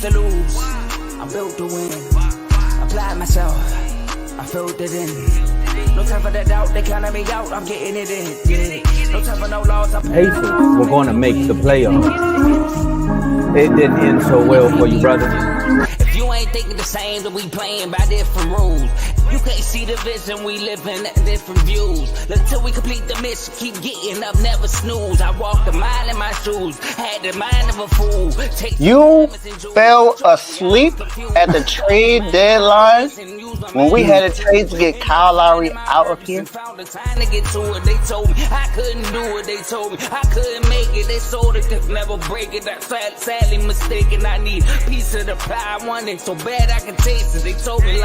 refuse to lose. I'm built to win. Apply myself. I filled it in. No time for the doubt. They counted me out. I'm getting it in. Yeah. No time for no loss. Pacers were going to make the playoffs. It didn't end so well for you, brother. If you ain't thinking the same, then we playing by different rules. You can't see the vision, we living at different views. Until we complete the mission, keep getting up, never snooze. I walked a mile in my shoes, had the mind of a fool. You fell asleep at the trade deadline when we had a trade to get Kyle Lowry out of here. They told me I couldn't do it. They told me I couldn't make it. They sold it, could never break it. That's sadly mistaken. I need a piece of the pie. I want it so bad I can taste it. They told me,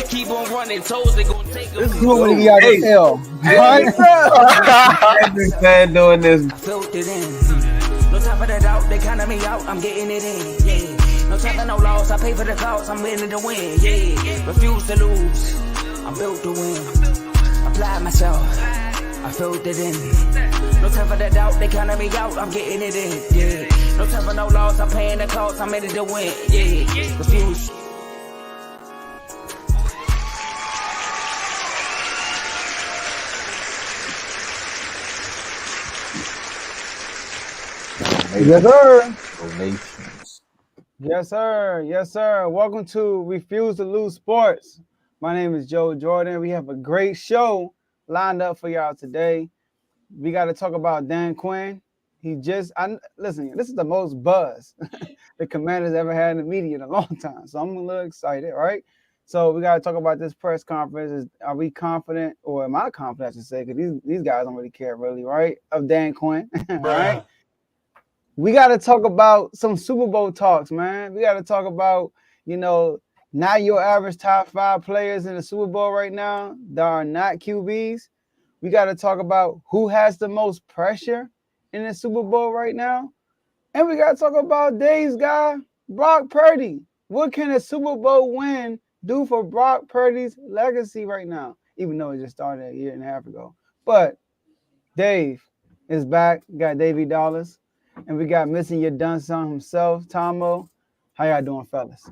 keep on running. Toes they gonna take them. This is what we got to tell. I've been sad doing this. I filled it in. No time for the doubt. They counted me out. I'm getting it in. Yeah. No time for no loss. I pay for the cost. I'm winning to win. Yeah. Refuse to lose. I'm built to win. Apply myself. I filled it in. No time for the doubt. They counted me out. I'm getting it in. Yeah. No time for no loss. I'm paying the cost. I'm in it to win. Yeah. Refuse. Yes, sir. Donations. Yes, sir. Yes, sir. Welcome to Refuse to Lose Sports. My name is Joe Jordan. We have a great show lined up for y'all today. We got to talk about Dan Quinn. Listen, this is the most buzz the Commanders ever had in the media in a long time. So I'm a little excited, right? So we got to talk about this press conference. Are we confident, or am I confident, I should say, because these guys don't really care, really, right? Of Dan Quinn, right? We got to talk about some Super Bowl talks, man. We got to talk about, not your average top 5 players in the Super Bowl right now that are not QBs. We got to talk about who has the most pressure in the Super Bowl right now. And we got to talk about Dave's guy, Brock Purdy. What can a Super Bowl win do for Brock Purdy's legacy right now? Even though it just started a year and a half ago. But Dave is back. We got Davey Dollars. And we got Missing Your Done Son himself, Tomo. How y'all doing, fellas?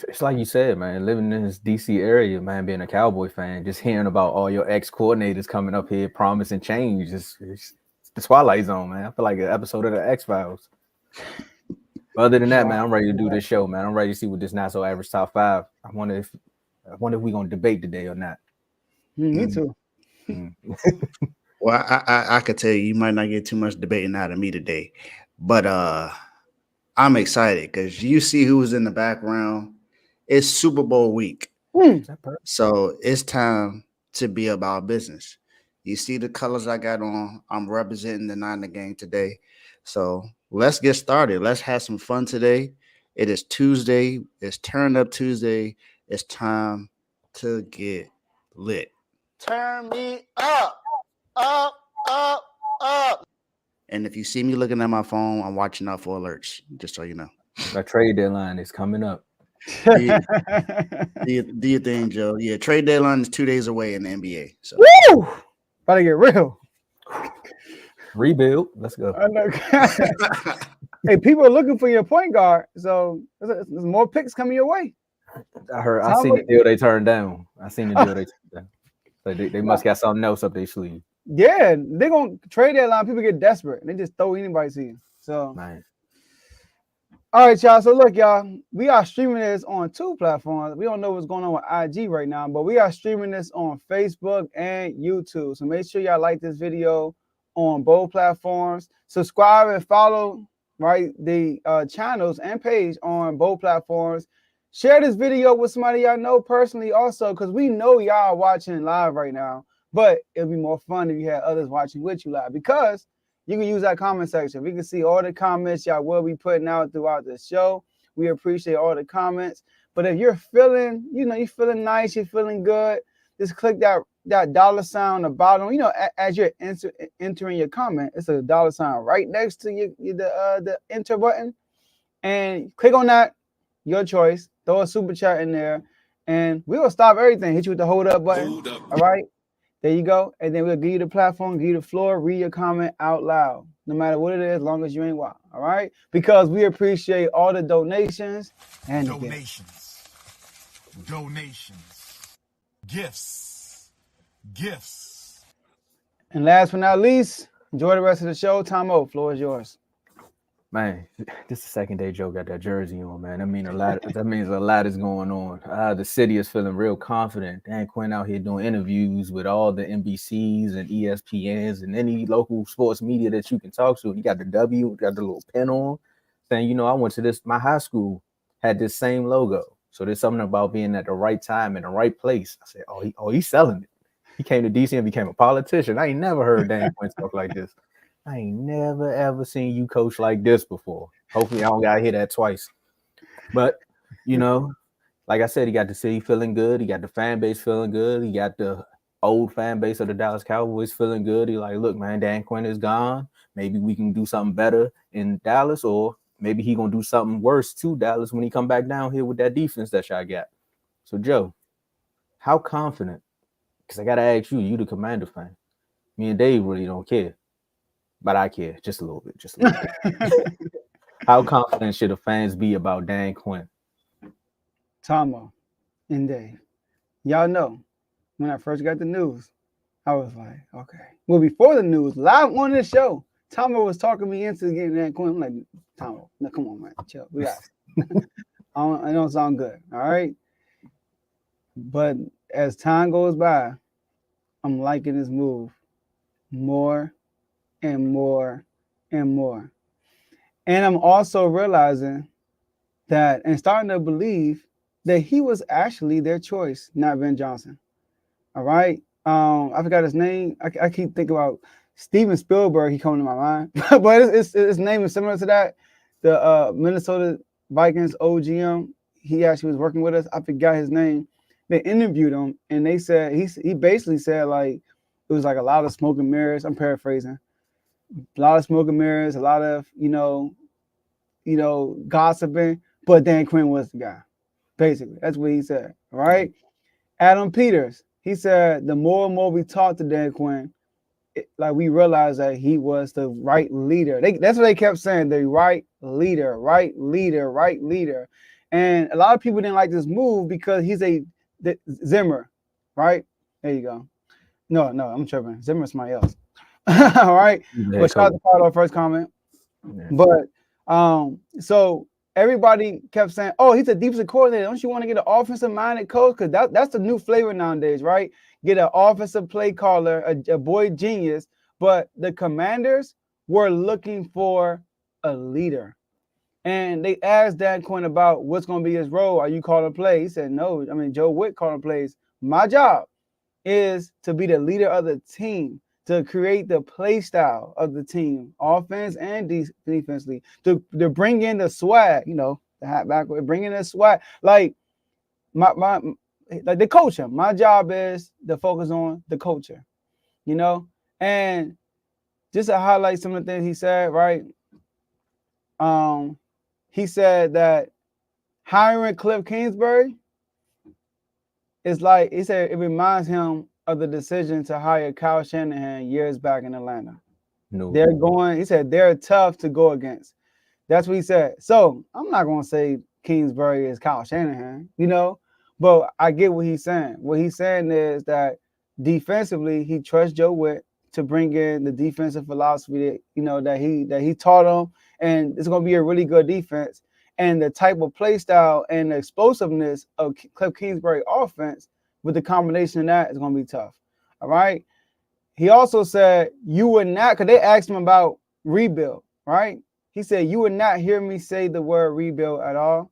It's like you said, man, living in this DC area, man, being a Cowboy fan, just hearing about all your ex-coordinators coming up here promising change. It's the Twilight Zone, man. I feel like an episode of the X-Files. Other than that, man, I'm ready to do this show, man. I'm ready to see what this not so average top 5. I wonder if we're gonna debate today or not. Me too. Well, I could tell you might not get too much debating out of me today, but I'm excited because you see who's in the background. It's Super Bowl week, so it's time to be about business. You see the colors I got on. I'm representing the Niner gang today, so let's get started. Let's have some fun today. It is Tuesday. It's Turn Up Tuesday. It's time to get lit. Turn me up. Up. And if you see me looking at my phone, I'm watching out for alerts, just so you know. Our trade deadline is coming up. Do your thing, Joe. Yeah, trade deadline is 2 days away in the NBA. So. Woo! About to get real. Rebuild. Let's go. Hey, people are looking for your point guard, so there's more picks coming your way. I seen the deal they turned down. So they must got something else up their sleeve. Yeah, they're going to trade deadline. People get desperate. And they just throw anybody to you. So, nice. All right, y'all. So, look, y'all, we are streaming this on 2 platforms. We don't know what's going on with IG right now, but we are streaming this on Facebook and YouTube. So, make sure y'all like this video on both platforms. Subscribe and follow, right, the channels and page on both platforms. Share this video with somebody y'all know personally also, because we know y'all are watching live right now. But it'll be more fun if you had others watching with you live, because you can use that comment section. We can see all the comments y'all will be putting out throughout the show. We appreciate all the comments. But if you're feeling, you're feeling nice, you're feeling good, just click that $sign on the bottom. As you're entering your comment, it's a $sign right next to the enter button. And click on that, your choice. Throw a super chat in there. And we'll stop everything. Hit you with the hold up button. All right? There you go. And then we'll give you the platform, give you the floor, read your comment out loud. no matter what it is, as long as you ain't wild. All right? Because we appreciate all the donations and donations, gifts. And last but not least, enjoy the rest of the show. Tomo, floor is yours. Man, this is the second day Joe got that jersey on, man. That means a lot is going on. The city is feeling real confident. Dan Quinn out here doing interviews with all the NBCs and ESPNs and any local sports media that you can talk to. He got the W, got the little pin on, saying, I went to this. My high school had this same logo, so there's something about being at the right time in the right place. I said, he's selling it. He came to DC and became a politician. I ain't never heard Dan Quinn talk like this. I ain't never, ever seen you coach like this before. Hopefully I don't got to hear that twice. But, like I said, he got the city feeling good. He got the fan base feeling good. He got the old fan base of the Dallas Cowboys feeling good. He like, look, man, Dan Quinn is gone. Maybe we can do something better in Dallas, or maybe he going to do something worse to Dallas when he come back down here with that defense that y'all got. So, Joe, how confident? Because I got to ask you the Commander fan. Me and Dave really don't care. But I care just a little bit. How confident should the fans be about Dan Quinn? Tomo and Dave, y'all know when I first got the news, I was like, okay. Well, before the news, live on this show, Tomo was talking me into getting Dan Quinn. I'm like, Tomo, no, come on, man, chill, relax. I don't sound good, all right? But as time goes by, I'm liking this move more and more and more. And I'm also realizing that and starting to believe that he was actually their choice, not Ben Johnson. All right. I forgot his name. I keep thinking about Steven Spielberg. He coming to my mind, but his name is similar to that. The Minnesota Vikings OGM. He actually was working with us. I forgot his name. They interviewed him, and they said he basically said like it was like a lot of smoke and mirrors. I'm paraphrasing. A lot of smoke and mirrors, a lot of gossiping, but Dan Quinn was the guy. Basically, that's what he said. All right. Adam Peters, he said the more and more we talked to Dan Quinn, we realized that he was the right leader. That's what they kept saying, the right leader. And a lot of people didn't like this move because he's a Zimmer, right? There you go. No, I'm tripping. Zimmer's somebody else. All right. But shout out to Carlo, first comment. Yeah. But so everybody kept saying, oh, he's a defensive coordinator. Don't you want to get an offensive minded coach? Because that's the new flavor nowadays, right? Get an offensive play caller, a boy genius. But the Commanders were looking for a leader. And they asked Dan Quinn about what's going to be his role. Are you calling plays? He said, no. I mean, Joe Witt calling plays. My job is to be the leader of the team, to create the play style of the team, offense and defensively, to bring in the swag, the hat backward, bring in the swag. Like the culture. My job is to focus on the culture, and just to highlight some of the things he said, right? He said that hiring Cliff Kingsbury is like, he said it reminds him of the decision to hire Kyle Shanahan years back in Atlanta. No. He said they're tough to go against. That's what he said. So I'm not going to say Kingsbury is Kyle Shanahan, but I get what he's saying. What he's saying is that defensively, he trusts Joe Witt to bring in the defensive philosophy that he taught him, and it's going to be a really good defense. And the type of play style and the explosiveness of Cliff Kingsbury offense with the combination of that is going to be tough. All right. He also said you would not, because they asked him about rebuild, right? He said you would not hear me say the word rebuild at all.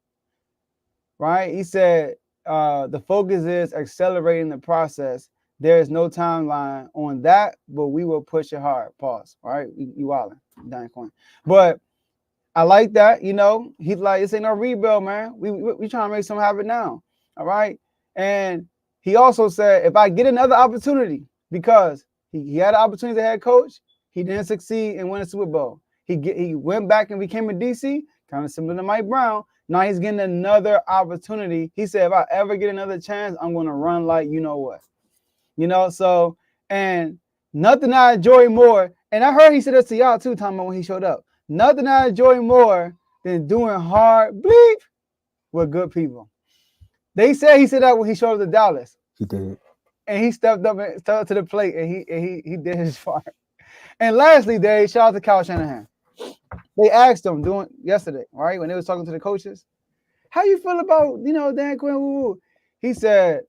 Right. He said the focus is accelerating the process. There is no timeline on that, but we will push it hard. Pause. All right. You wildin', Dan Quinn. But I like that, he's like, this ain't no rebuild, man. We trying to make something happen now. All right. And he also said, if I get another opportunity, because he had an opportunity as a head coach, he didn't succeed and win a Super Bowl. He went back and became a DC, kind of similar to Mike Brown. Now he's getting another opportunity. He said, if I ever get another chance, I'm going to run like you know what. So, and nothing I enjoy more. And I heard he said this to y'all too, talking about when he showed up. Nothing I enjoy more than doing hard bleep with good people. They said he said that when he showed up to Dallas. He did. And he stepped up to the plate and he did his part. And lastly, Dave, shout out to Kyle Shanahan. They asked him doing yesterday, right? When they was talking to the coaches, how you feel about, Dan Quinn? Woo-woo? He said,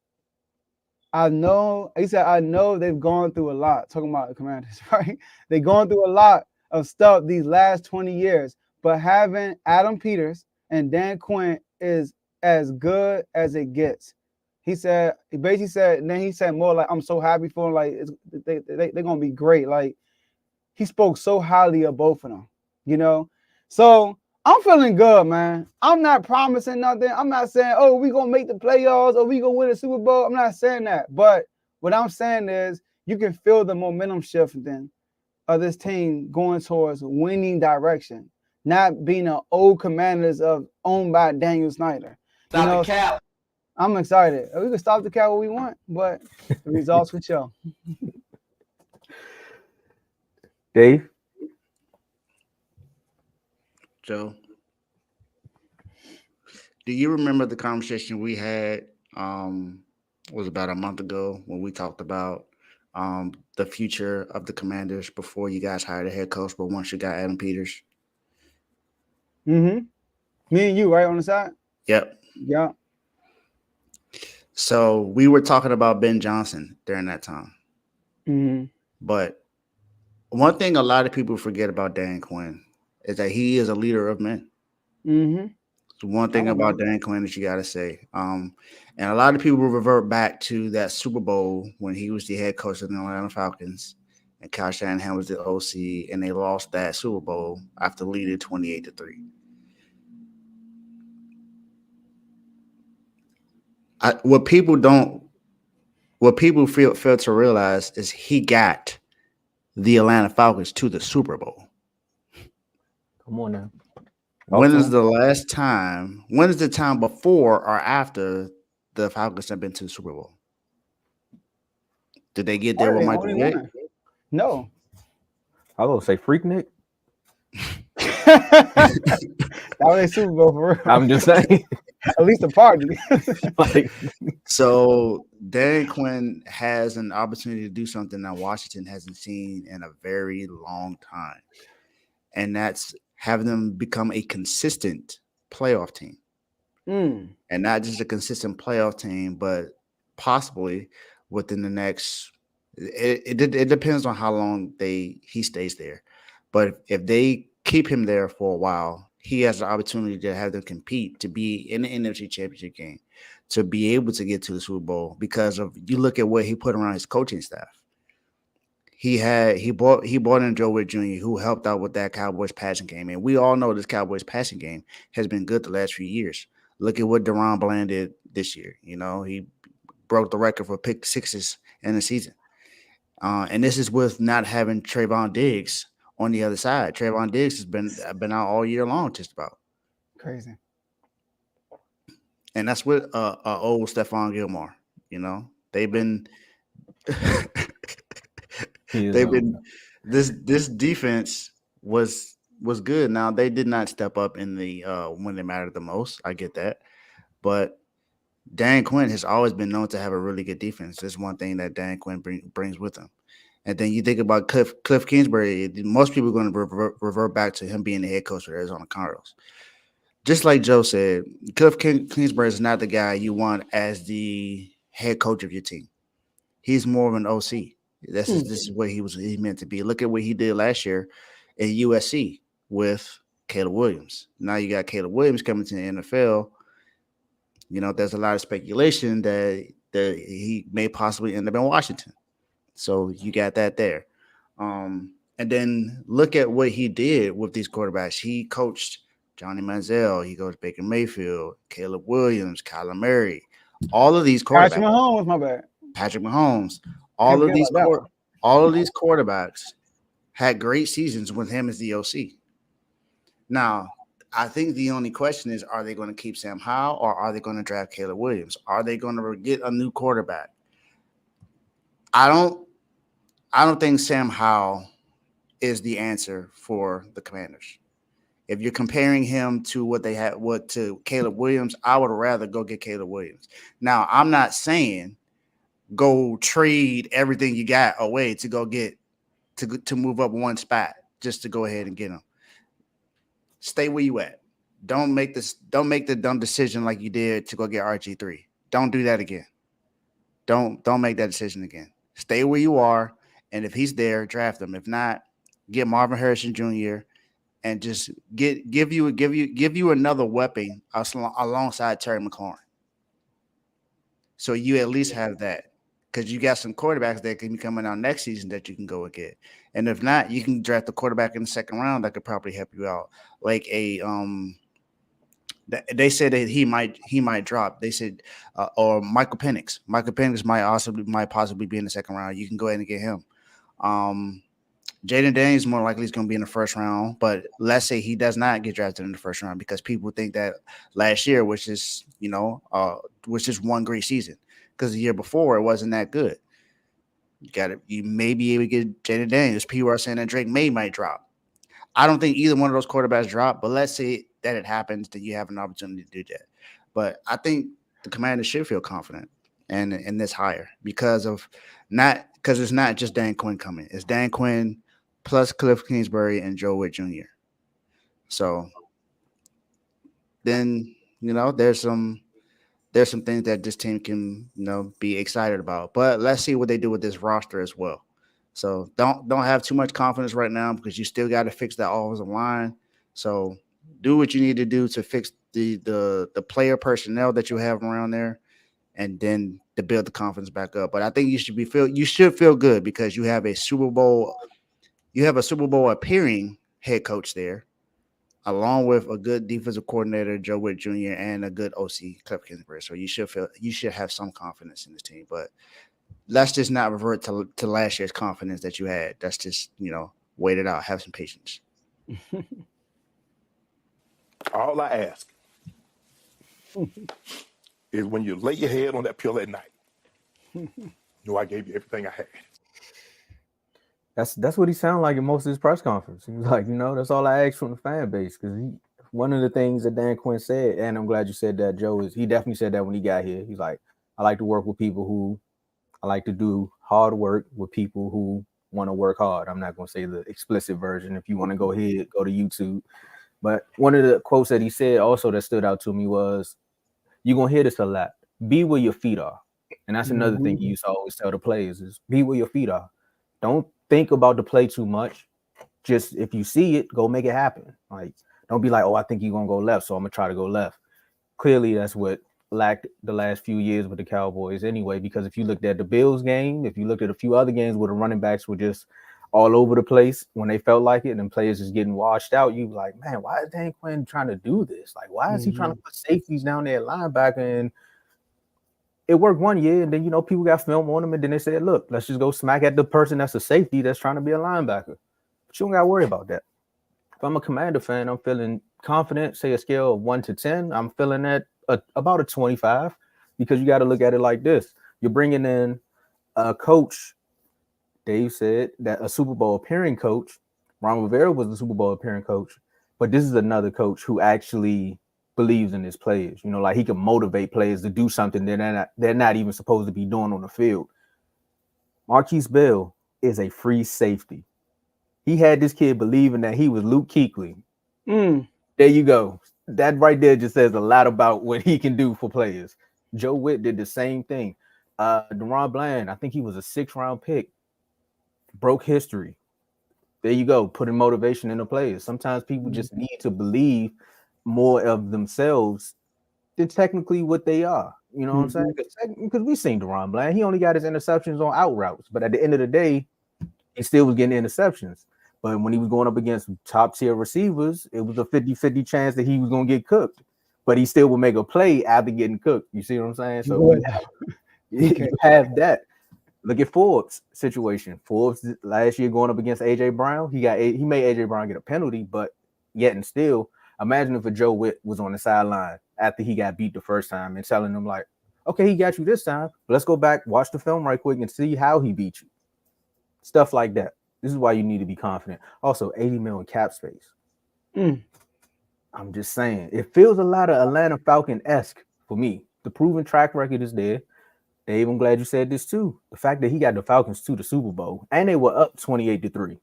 I know they've gone through a lot, talking about the Commanders, right? They've gone through a lot of stuff these last 20 years, but having Adam Peters and Dan Quinn is as good as it gets. He basically said, and then he said more like, I'm so happy for him, like they're gonna be great. Like he spoke so highly of both of them, So I'm feeling good, man. I'm not promising nothing. I'm not saying, oh, we gonna make the playoffs or we gonna win the Super Bowl. I'm not saying that. But what I'm saying is you can feel the momentum shifting of this team going towards winning direction, not being an old Commanders owned by Daniel Snyder. Stop the cap. I'm excited. We can stop the cap what we want, but the results will show. Dave? Joe, do you remember the conversation we had was about a month ago when we talked about the future of the Commanders before you guys hired a head coach, but once you got Adam Peters? Mm-hmm. Me and you, right, on the side? Yep. Yeah. So we were talking about Ben Johnson during that time. Mm-hmm. But one thing a lot of people forget about Dan Quinn is that he is a leader of men. Mm-hmm. So one thing about Dan Quinn that you got to say. And a lot of people will revert back to that Super Bowl when he was the head coach of the Atlanta Falcons and Kyle Shanahan was the OC, and they lost that Super Bowl after leading 28-3. What people fail to realize is he got the Atlanta Falcons to the Super Bowl. Come on now. When is the time before or after the Falcons have been to the Super Bowl? Did they get there with Michael Vick? No. I was gonna say Freaknik. That was a Super Bowl for real. I'm just saying. At least a party. So Dan Quinn has an opportunity to do something that Washington hasn't seen in a very long time. And that's having them become a consistent playoff team. And not just a consistent playoff team, but possibly within the next it depends on how long he stays there. But if they keep him there for a while, he has the opportunity to have them compete to be in the NFC Championship game, to be able to get to the Super Bowl because of you look at what he put around his coaching staff. He brought in Joe Witt Jr., who helped out with that Cowboys passing game. And we all know this Cowboys passing game has been good the last few years. Look at what Deron Bland did this year. He broke the record for pick sixes in the season. And this is with not having Trayvon Diggs on the other side. Trayvon Diggs has been out all year long, just about. Crazy. And that's with old Stephon Gilmore. They've been this defense was good. Now they did not step up in the when they mattered the most. I get that, but Dan Quinn has always been known to have a really good defense. That's one thing that Dan Quinn brings with him. And then you think about Cliff Kingsbury, most people are going to revert back to him being the head coach of the Arizona Cardinals. Just like Joe said, Cliff Kingsbury is not the guy you want as the head coach of your team. He's more of an OC. This is what he meant to be. Look at what he did last year at USC with Caleb Williams. Now you got Caleb Williams coming to the NFL. There's a lot of speculation that he may possibly end up in Washington. So you got that there. And then look at what he did with these quarterbacks. He coached Johnny Manziel. He coached Baker Mayfield, Caleb Williams, Kyler Murray. All of these quarterbacks. Patrick Mahomes. All of these quarterbacks had great seasons with him as the OC. Now, I think the only question is, are they going to keep Sam Howell or are they going to draft Caleb Williams? Are they going to get a new quarterback? I don't think Sam Howell is the answer for the Commanders. If you're comparing him to what they had, to Caleb Williams, I would rather go get Caleb Williams. Now, I'm not saying go trade everything you got away to go get to move up one spot just to go ahead and get him. Stay where you at. Don't make the dumb decision like you did to go get RG3. Don't do that again. Don't make that decision again. Stay where you are, and if he's there, draft him. If not, get Marvin Harrison Jr. and just give you another weapon alongside Terry McLaurin. So you at least have that, because you got some quarterbacks that can be coming out next season that you can go and get. And if not, you can draft a quarterback in the second round that could probably help you out. Like they said that he might drop. They said or Michael Penix. Michael Penix might possibly be in the second round. You can go ahead and get him. Jaden Daniels more likely is going to be in the first round, but let's say he does not get drafted in the first round because people think that last year, which is one great season, because the year before it wasn't that good. You may be able to get Jaden Daniels. People are saying that Drake May might drop. I don't think either one of those quarterbacks drop, but let's say that it happens, that you have an opportunity to do that. But I think the Commanders should feel confident in this hire because it's not just Dan Quinn coming. It's Dan Quinn plus Cliff Kingsbury and Joe Witt Jr. So then, there's some things that this team can, be excited about. But let's see what they do with this roster as well. So don't have too much confidence right now because you still got to fix that offensive line. So do what you need to do to fix the player personnel that you have around there, and then to build the confidence back up. But I think you should feel good because you have a Super Bowl appearing head coach there, along with a good defensive coordinator, Joe Witt Jr., and a good OC, Cliff Kingsbury. So you should have some confidence in this team. But let's just not revert to last year's confidence that you had. That's just, wait it out, have some patience. All I ask is when you lay your head on that pillow at night, I gave you everything I had. That's what he sounded like in most of his press conference. He was like, that's all I asked from the fan base. Because one of the things that Dan Quinn said, and I'm glad you said that, Joe, is he definitely said that when he got here. He's like, I like to work with people who I like to do hard work with people who want to work hard. I'm not going to say the explicit version. If you want to go ahead, go to YouTube. But one of the quotes that he said also that stood out to me was, you're going to hear this a lot, be where your feet are. And that's another thing he used to always tell the players is be where your feet are. Don't think about the play too much. Just if you see it, go make it happen. Like, don't be like, I think you're going to go left, so I'm going to try to go left. Clearly, that's what lacked the last few years with the Cowboys anyway, because if you looked at the Bills game, if you looked at a few other games where the running backs were just all over the place when they felt like it and players just getting washed out, you like, man, why is Dan Quinn trying to do this? Like, why is he trying to put safeties down there at linebacker? And it worked one year, and then, people got film on him, and then they said, look, let's just go smack at the person that's a safety that's trying to be a linebacker. But you don't got to worry about that. If I'm a Commander fan, I'm feeling confident, say a scale of 1 to 10, I'm feeling at about a 25, because you got to look at it like this. You're bringing in a coach. Dave said that a Super Bowl appearing coach. Ron Rivera was the Super Bowl appearing coach, but this is another coach who actually believes in his players. Like he can motivate players to do something that they're not even supposed to be doing on the field. Marquise Bell is a free safety. He had this kid believing that he was Luke Kuechly. There you go. That right there just says a lot about what he can do for players. Joe Witt did the same thing. Deron Bland, I think he was a 6th-round pick. Broke history. There you go. Putting motivation in the players. Sometimes people just need to believe more of themselves than technically what they are. You know what I'm saying? Because we've seen Deron Bland. He only got his interceptions on out routes. But at the end of the day, he still was getting interceptions. But when he was going up against top-tier receivers, it was a 50-50 chance that he was going to get cooked. But he still would make a play after getting cooked. You see what I'm saying? So you have that. Look at Forbes' situation. Forbes last year going up against A.J. Brown, he made A.J. Brown get a penalty, but yet and still, imagine if a Joe Witt was on the sideline after he got beat the first time and telling him like, okay, he got you this time, but let's go back, watch the film right quick and see how he beat you. Stuff like that. This is why you need to be confident. Also, 80 mil in cap space. I'm just saying, it feels a lot of Atlanta Falcon-esque for me. The proven track record is there. Dave, I'm glad you said this too. The fact that he got the Falcons to the Super Bowl and they were up 28-3.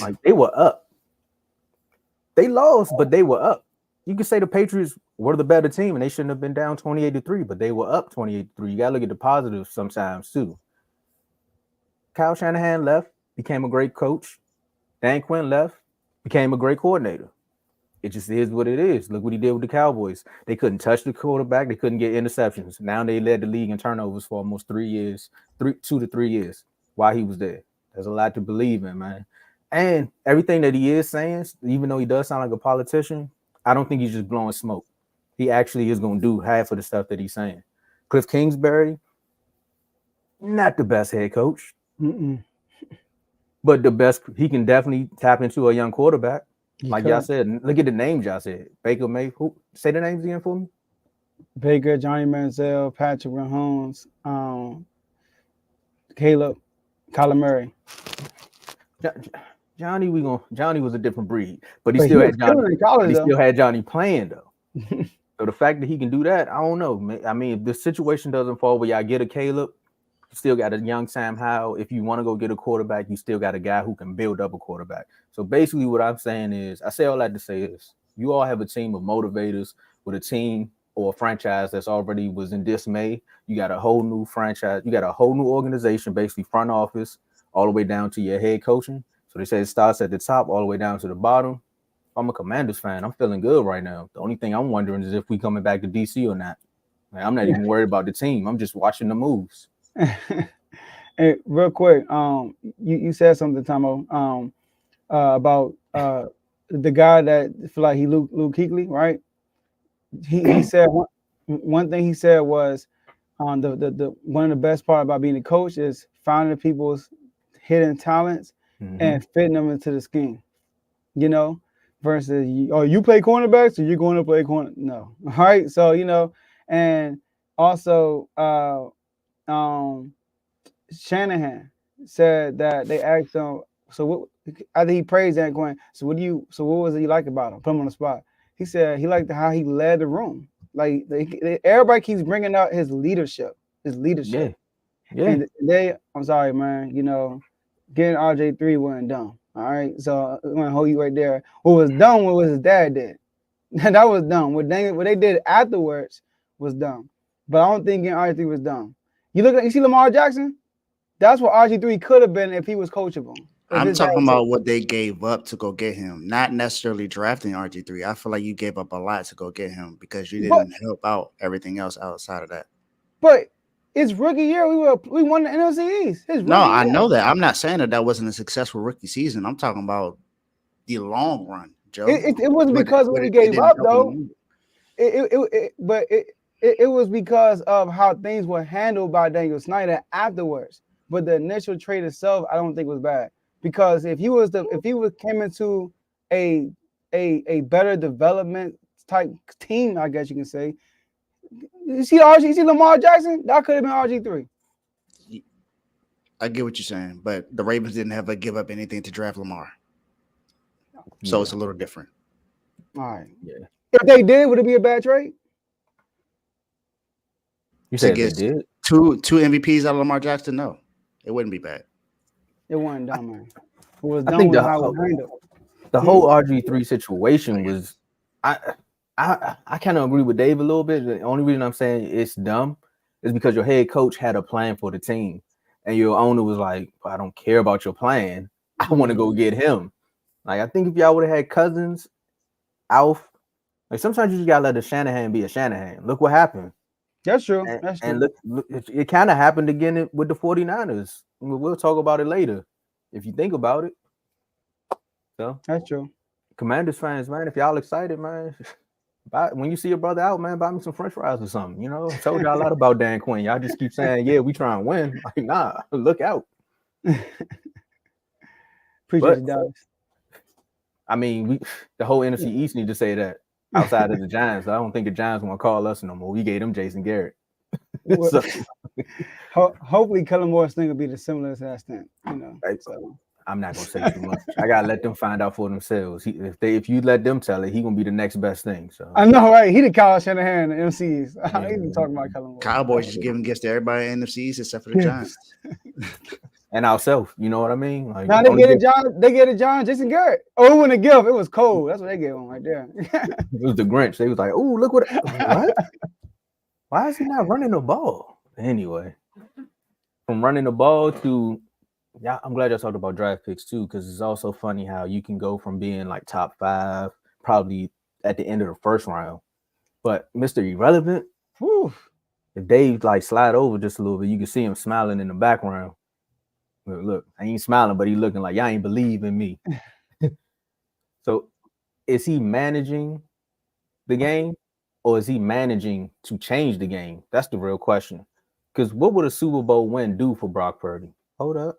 Like they were up. They lost, but they were up. You could say the Patriots were the better team and they shouldn't have been down 28-3, but they were up 28-3. You gotta look at the positives sometimes too. Kyle Shanahan left, became a great coach. Dan Quinn left, became a great coordinator. It just is what it is. Look what he did with the Cowboys. They couldn't touch the quarterback. They couldn't get interceptions. Now they led the league in turnovers for almost 3 years, 2 to 3 years while he was there. There's a lot to believe in, man. And everything that he is saying, even though he does sound like a politician, I don't think he's just blowing smoke. He actually is going to do half of the stuff that he's saying. Cliff Kingsbury, not the best head coach, but the best. He can definitely tap into a young quarterback. Like y'all said, look at the names y'all said. Baker Mayfield. Say the names again for me. Baker, Johnny Manziel, Patrick Mahomes, Caleb, Kyler Murray. Johnny was a different breed, but he still had Johnny. He still had Johnny playing though. So the fact that he can do that, I don't know. I mean, if the situation doesn't fall where y'all get a Caleb, you still got a young Sam Howell. If you want to go get a quarterback, you still got a guy who can build up a quarterback. So basically what I'm saying is, I say all that to say is, you all have a team of motivators with a team or a franchise that's already was in dismay. You got a whole new franchise. You got a whole new organization, basically front office, all the way down to your head coaching. So they say it starts at the top all the way down to the bottom. I'm a Commanders fan. I'm feeling good right now. The only thing I'm wondering is if we coming back to DC or not. Man, I'm not even worried about the team. I'm just watching the moves. Hey, real quick, you said something, Tomo, about the guy that feel like he Luke Kuechly, right? He said one thing he said was the one of the best part about being a coach is finding people's hidden talents and fitting them into the scheme, you know, versus you play cornerback, so you're going to play corner. No. All right. So, you know, and also Shanahan said that they asked him, so what, after he praised Dan Quinn, so what was it you like about him? Put him on the spot. He said he liked how he led the room. Like everybody keeps bringing out his leadership. Yeah. And I'm sorry, man, you know, getting RJ3 wasn't dumb. All right. So I'm gonna hold you right there. What was dumb was what his dad did. That was dumb. What they did afterwards was dumb. But I don't think getting RJ3 was dumb. You see Lamar Jackson? That's what RG3 could have been if he was coachable. I'm talking about what they gave up to go get him, not necessarily drafting RG3. I feel like you gave up a lot to go get him because you didn't help out everything else outside of that. But it's rookie year. We won the NFC East. No, I know that. I'm not saying that wasn't a successful rookie season. I'm talking about the long run, Joe. It wasn't because of what we gave up, though. It was because of how things were handled by Daniel Snyder afterwards. But the initial trade itself, I don't think was bad. Because if he came into a better development type team, I guess you can say. You see Lamar Jackson? That could have been RG3. I get what you're saying, but the Ravens didn't have to give up anything to draft Lamar. So it's a little different. All right. Yeah. If they did, would it be a bad trade? You said they did? Two MVPs out of Lamar Jackson? No. It wouldn't be bad. It wasn't dumb, man. It was I think the whole RG3 situation was I kind of agree with Dave a little bit. The only reason I'm saying it's dumb is because your head coach had a plan for the team and your owner was like, I don't care about your plan. I want to go get him. Like, I think if y'all would have had Cousins, Alf, like sometimes you just gotta let a Shanahan be a Shanahan. Look what happened. That's true. And look, it kind of happened again with the 49ers. We'll talk about it later if you think about it. So that's true. Commanders fans, man, if y'all excited, man, when you see your brother out, man, buy me some French fries or something. You know, I told y'all a lot about Dan Quinn. Y'all just keep saying, yeah, we try and win. Like, nah, look out. Appreciate you, Dallas. I mean, the whole NFC East need to say that. Outside of the Giants, I don't think the Giants want to call us no more. We gave them Jason Garrett. Hopefully, Kellen Moore's thing will be the similar to that extent. You know, I'm not gonna say too much. I gotta let them find out for themselves. If you let them tell it, he gonna be the next best thing. So I know, right? He the Kyle Shanahan and MCs. He been talking about Kellen Moore. Cowboys just giving gifts to everybody in the NFC except for the Giants. and ourselves, you know what I mean? Like Now they get it, John. They get it, John. Jason Garrett. Oh, it wasn't a gift. It was cold. That's what they gave him right there. it was the Grinch. They was like, "Oh, look what? Why is he not running the ball?" Anyway, from running the ball to I'm glad y'all talked about draft picks too, because it's also funny how you can go from being like top 5, probably at the end of the first round, but Mr. Irrelevant, whew, if Dave like slide over just a little bit, you can see him smiling in the background. Look, I ain't smiling, but he looking like y'all ain't believe in me. So is he managing the game or is he managing to change the game? That's the real question. Because what would a Super Bowl win do for Brock Purdy? Hold up.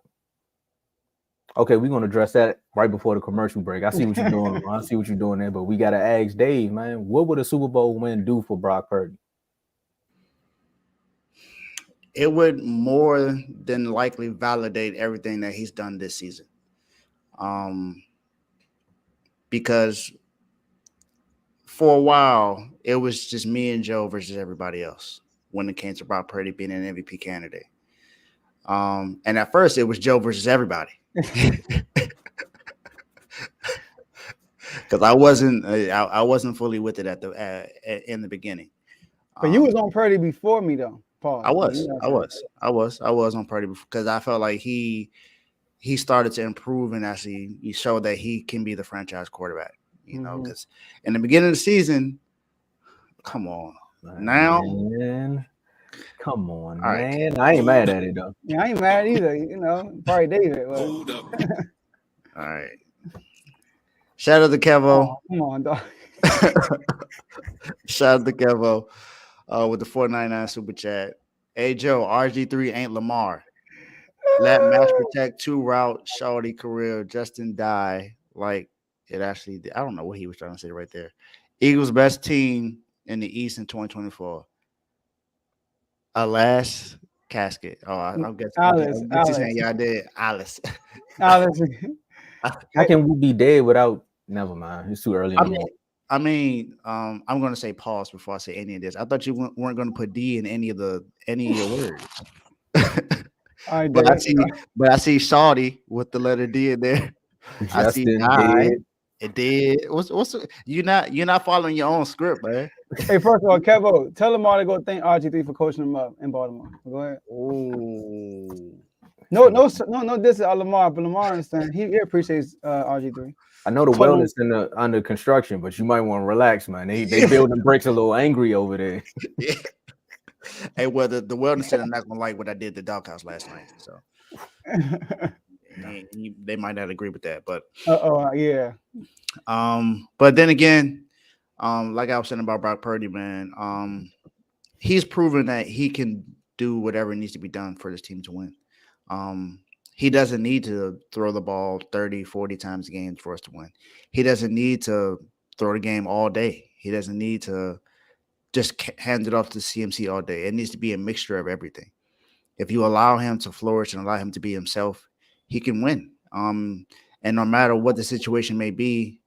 Okay, we're gonna address that right before the commercial break. I see what you're doing. I see what you're doing there, but we gotta ask Dave, man, what would a Super Bowl win do for Brock Purdy? It would more than likely validate everything that he's done this season. Because for a while, it was just me and Joe versus everybody else when it came to Brock Purdy being an MVP candidate. And at first, it was Joe versus everybody. Because I wasn't fully with it in the beginning. But you was on Purdy before me though, Paul. I was on Purdy because I felt like he started to improve and actually he showed that he can be the franchise quarterback. You know, because in the beginning of the season, come on, man. Come on, all man. Right. I ain't mad at it though. Yeah, I ain't mad either. You know, probably David. Hold up. All right. Shout out to Kevo. Oh, come on, dog. Shout out to Kevo with the $4.99 super chat. Hey Joe, RG3 ain't Lamar. Let match protect 2-route shorty career. Justin die like it actually did. I don't know what he was trying to say right there. Eagles best team in the East in 2024. Alas, casket. Oh, I'm guessing. Alice. Yeah, I did. Alice. Alice. How can we be dead without? Never mind. It's too early. I'm going to say pause before I say any of this. I thought you weren't going to put D in any of your words. But I see Shawty with the letter D in there. I see I. It did. What's you're not following your own script, man. Hey, first of all, Kevo, tell Lamar to go thank RG3 for coaching him up in Baltimore. Go ahead. Oh. No, this is Lamar, but Lamar understands. He appreciates RG3. I know the wellness under construction, but you might want to relax, man. They building bricks a little angry over there. Yeah. Hey, well, the wellness center not gonna like what I did at the doghouse last night, so they might not agree with that. But yeah. But then again, like I was saying about Brock Purdy, man, he's proven that he can do whatever needs to be done for this team to win. He doesn't need to throw the ball 30, 40 times a game for us to win. He doesn't need to throw the game all day. He doesn't need to just hand it off to CMC all day. It needs to be a mixture of everything. If you allow him to flourish and allow him to be himself, he can win. And no matter what the situation may be,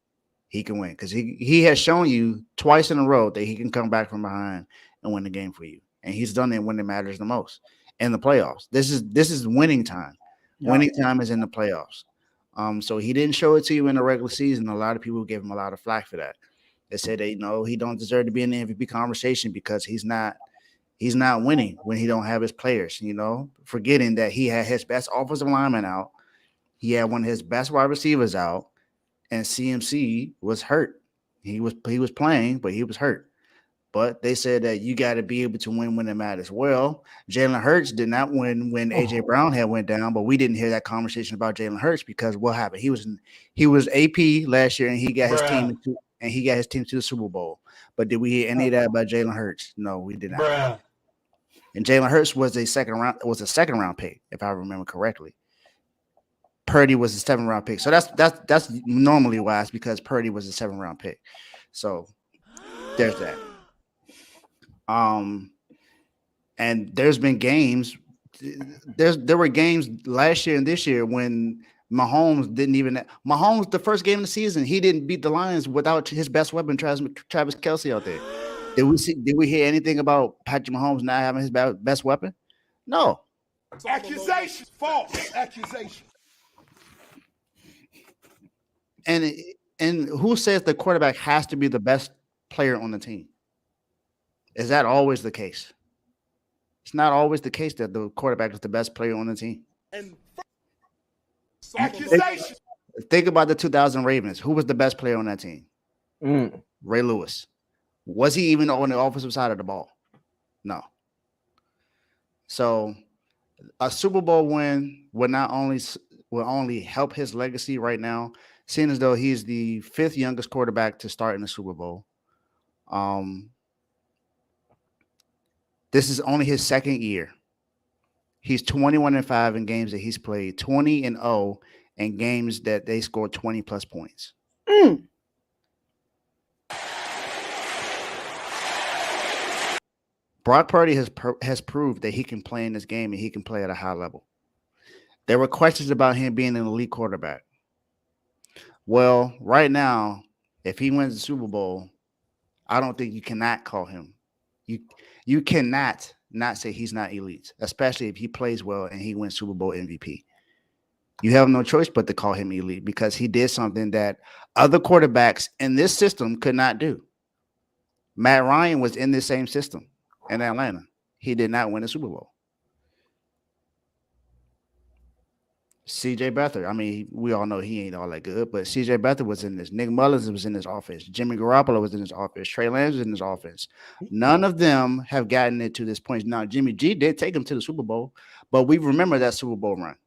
he can win because he has shown you twice in a row that he can come back from behind and win the game for you. And he's done it when it matters the most in the playoffs. This is winning time. Yeah. Winning time is in the playoffs. So he didn't show it to you in the regular season. A lot of people gave him a lot of flack for that. They said that he don't deserve to be in the MVP conversation because he's not winning when he don't have his players. Forgetting that he had his best offensive lineman out, he had one of his best wide receivers out, and CMC was hurt. He was playing, but he was hurt. But they said that you got to be able to win when it matters. Well, Jalen Hurts did not win when A.J. Brown had went down, but we didn't hear that conversation about Jalen Hurts because what happened? He was AP last year, and he got his team to the Super Bowl. But did we hear any of that about Jalen Hurts? No, we did not. And Jalen Hurts was a second round pick, if I remember correctly. Purdy was a 7th round pick. So that's normally why it's because Purdy was a 7th round pick. So there's that. And there's been games. There were games last year and this year when Mahomes didn't even. Mahomes, the first game of the season, he didn't beat the Lions without his best weapon, Travis Kelce, out there. Did we hear anything about Patrick Mahomes not having his best weapon? No. Accusations, false accusations. And who says the quarterback has to be the best player on the team? Is that always the case? It's not always the case that the quarterback is the best player on the team. And accusations. Think about the 2000 Ravens. Who was the best player on that team? Ray Lewis. Was he even on the offensive side of the ball? No. So a Super Bowl win will only help his legacy right now, seeing as though he's the 5th youngest quarterback to start in the Super Bowl. This is only his 2nd year. He's 21-5 in games that he's played, 20-0 in games that they scored 20 plus points. Brock Purdy has proved that he can play in this game and he can play at a high level. There were questions about him being an elite quarterback. Well, right now, if he wins the Super Bowl, I don't think you cannot call him. You cannot not say he's not elite, especially if he plays well and he wins Super Bowl MVP. You have no choice but to call him elite because he did something that other quarterbacks in this system could not do. Matt Ryan was in this same system in Atlanta. He did not win a Super Bowl. CJ Beathard, I mean, we all know he ain't all that good, but CJ Beathard was in this. Nick Mullins was in his offense. Jimmy Garoppolo was in his offense. Trey Lance was in his offense. None of them have gotten it to this point. Now, Jimmy G did take him to the Super Bowl, but we remember that Super Bowl run.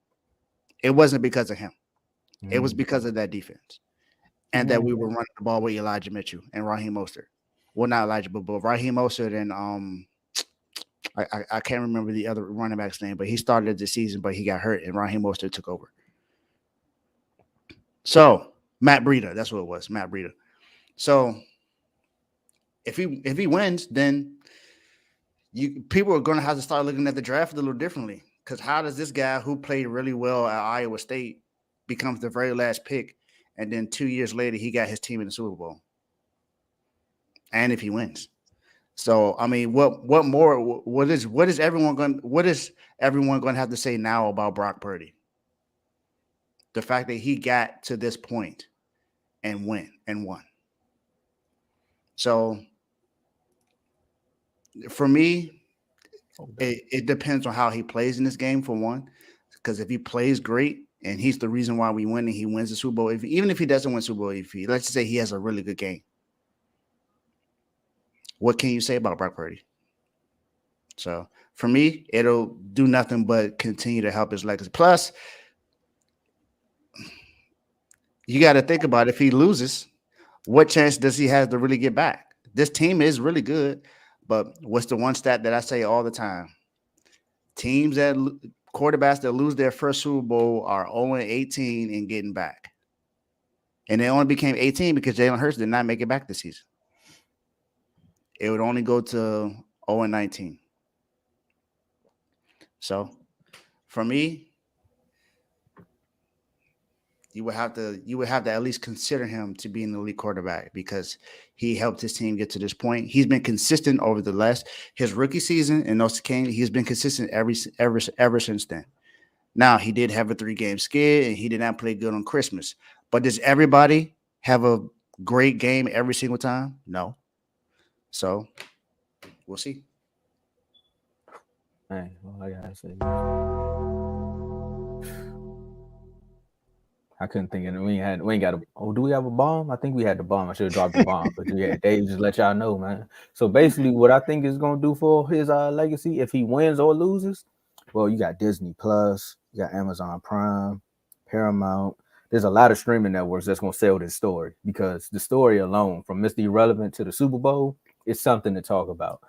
It wasn't because of him. It was because of that defense. And that we were running the ball with Elijah Mitchell and Raheem Mostert. Well, not Elijah, but Raheem Mostert and I can't remember the other running back's name, but he started the season, but he got hurt, and Raheem Mostert took over. So Matt Breida, that's what it was, Matt Breida. So if he wins, then people are going to have to start looking at the draft a little differently. Because how does this guy who played really well at Iowa State becomes the very last pick, and then 2 years later he got his team in the Super Bowl? And if he wins. So I mean, what is everyone going to have to say now about Brock Purdy? The fact that he got to this point and won. So for me, it depends on how he plays in this game, for one. Because if he plays great and he's the reason why we win and he wins the Super Bowl, even if he doesn't win Super Bowl, let's just say he has a really good game. What can you say about Brock Purdy? So for me, it'll do nothing but continue to help his legacy. Plus, you got to think about if he loses, what chance does he have to really get back? This team is really good, but what's the one stat that I say all the time? Quarterbacks that lose their first Super Bowl are 0-18 and getting back. And they only became 18 because Jalen Hurts did not make it back this season. It would only go to 0-19. So, for me, you would have to at least consider him to be an elite quarterback because he helped his team get to this point. He's been consistent over his rookie season and those came. He's been consistent ever since then. Now he did have a 3-game skid and he did not play good on Christmas. But does everybody have a great game every single time? No. So we'll see. Hey, well, I gotta say, I couldn't think of it. We ain't got a. Oh, do we have a bomb? I think we had the bomb. I should have dropped the bomb, but yeah, Dave just let y'all know, man. So basically, what I think is gonna do for his legacy, if he wins or loses, well, you got Disney Plus, you got Amazon Prime, Paramount. There's a lot of streaming networks that's gonna sell this story because the story alone, from Mr. Irrelevant to the Super Bowl, is something to talk about.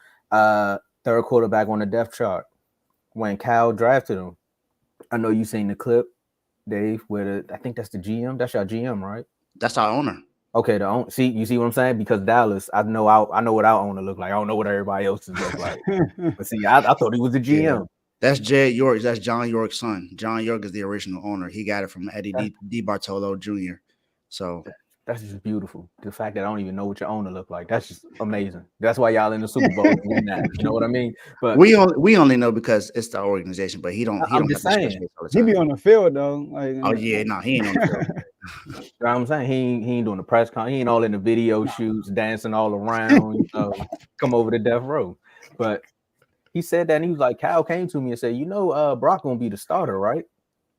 Third quarterback on the depth chart. When Cal drafted him, I know you seen the clip, Dave, where I think that's the GM. That's your GM, right? That's our owner. Okay, you see what I'm saying? Because Dallas, I know what our owner look like. I don't know what everybody else's look like. But see, I thought he was the GM. That's Jed York. That's John York's son. John York is the original owner. He got it from Eddie D. Bartolo Jr. So That's just beautiful. The fact that I don't even know what your owner look like. That's just amazing. That's why y'all in the Super Bowl to win that. You know what I mean? But we only know because it's the organization, but he don't I'm have just to stress saying. this all the He time. be on the field though. Like, Oh yeah, no, he ain't on the field. You know what I'm saying? He ain't doing the press con. He ain't all in the video shoots, dancing all around, come over to death row. But he said that, and he was like, Kyle came to me and said, Brock gonna be the starter, right?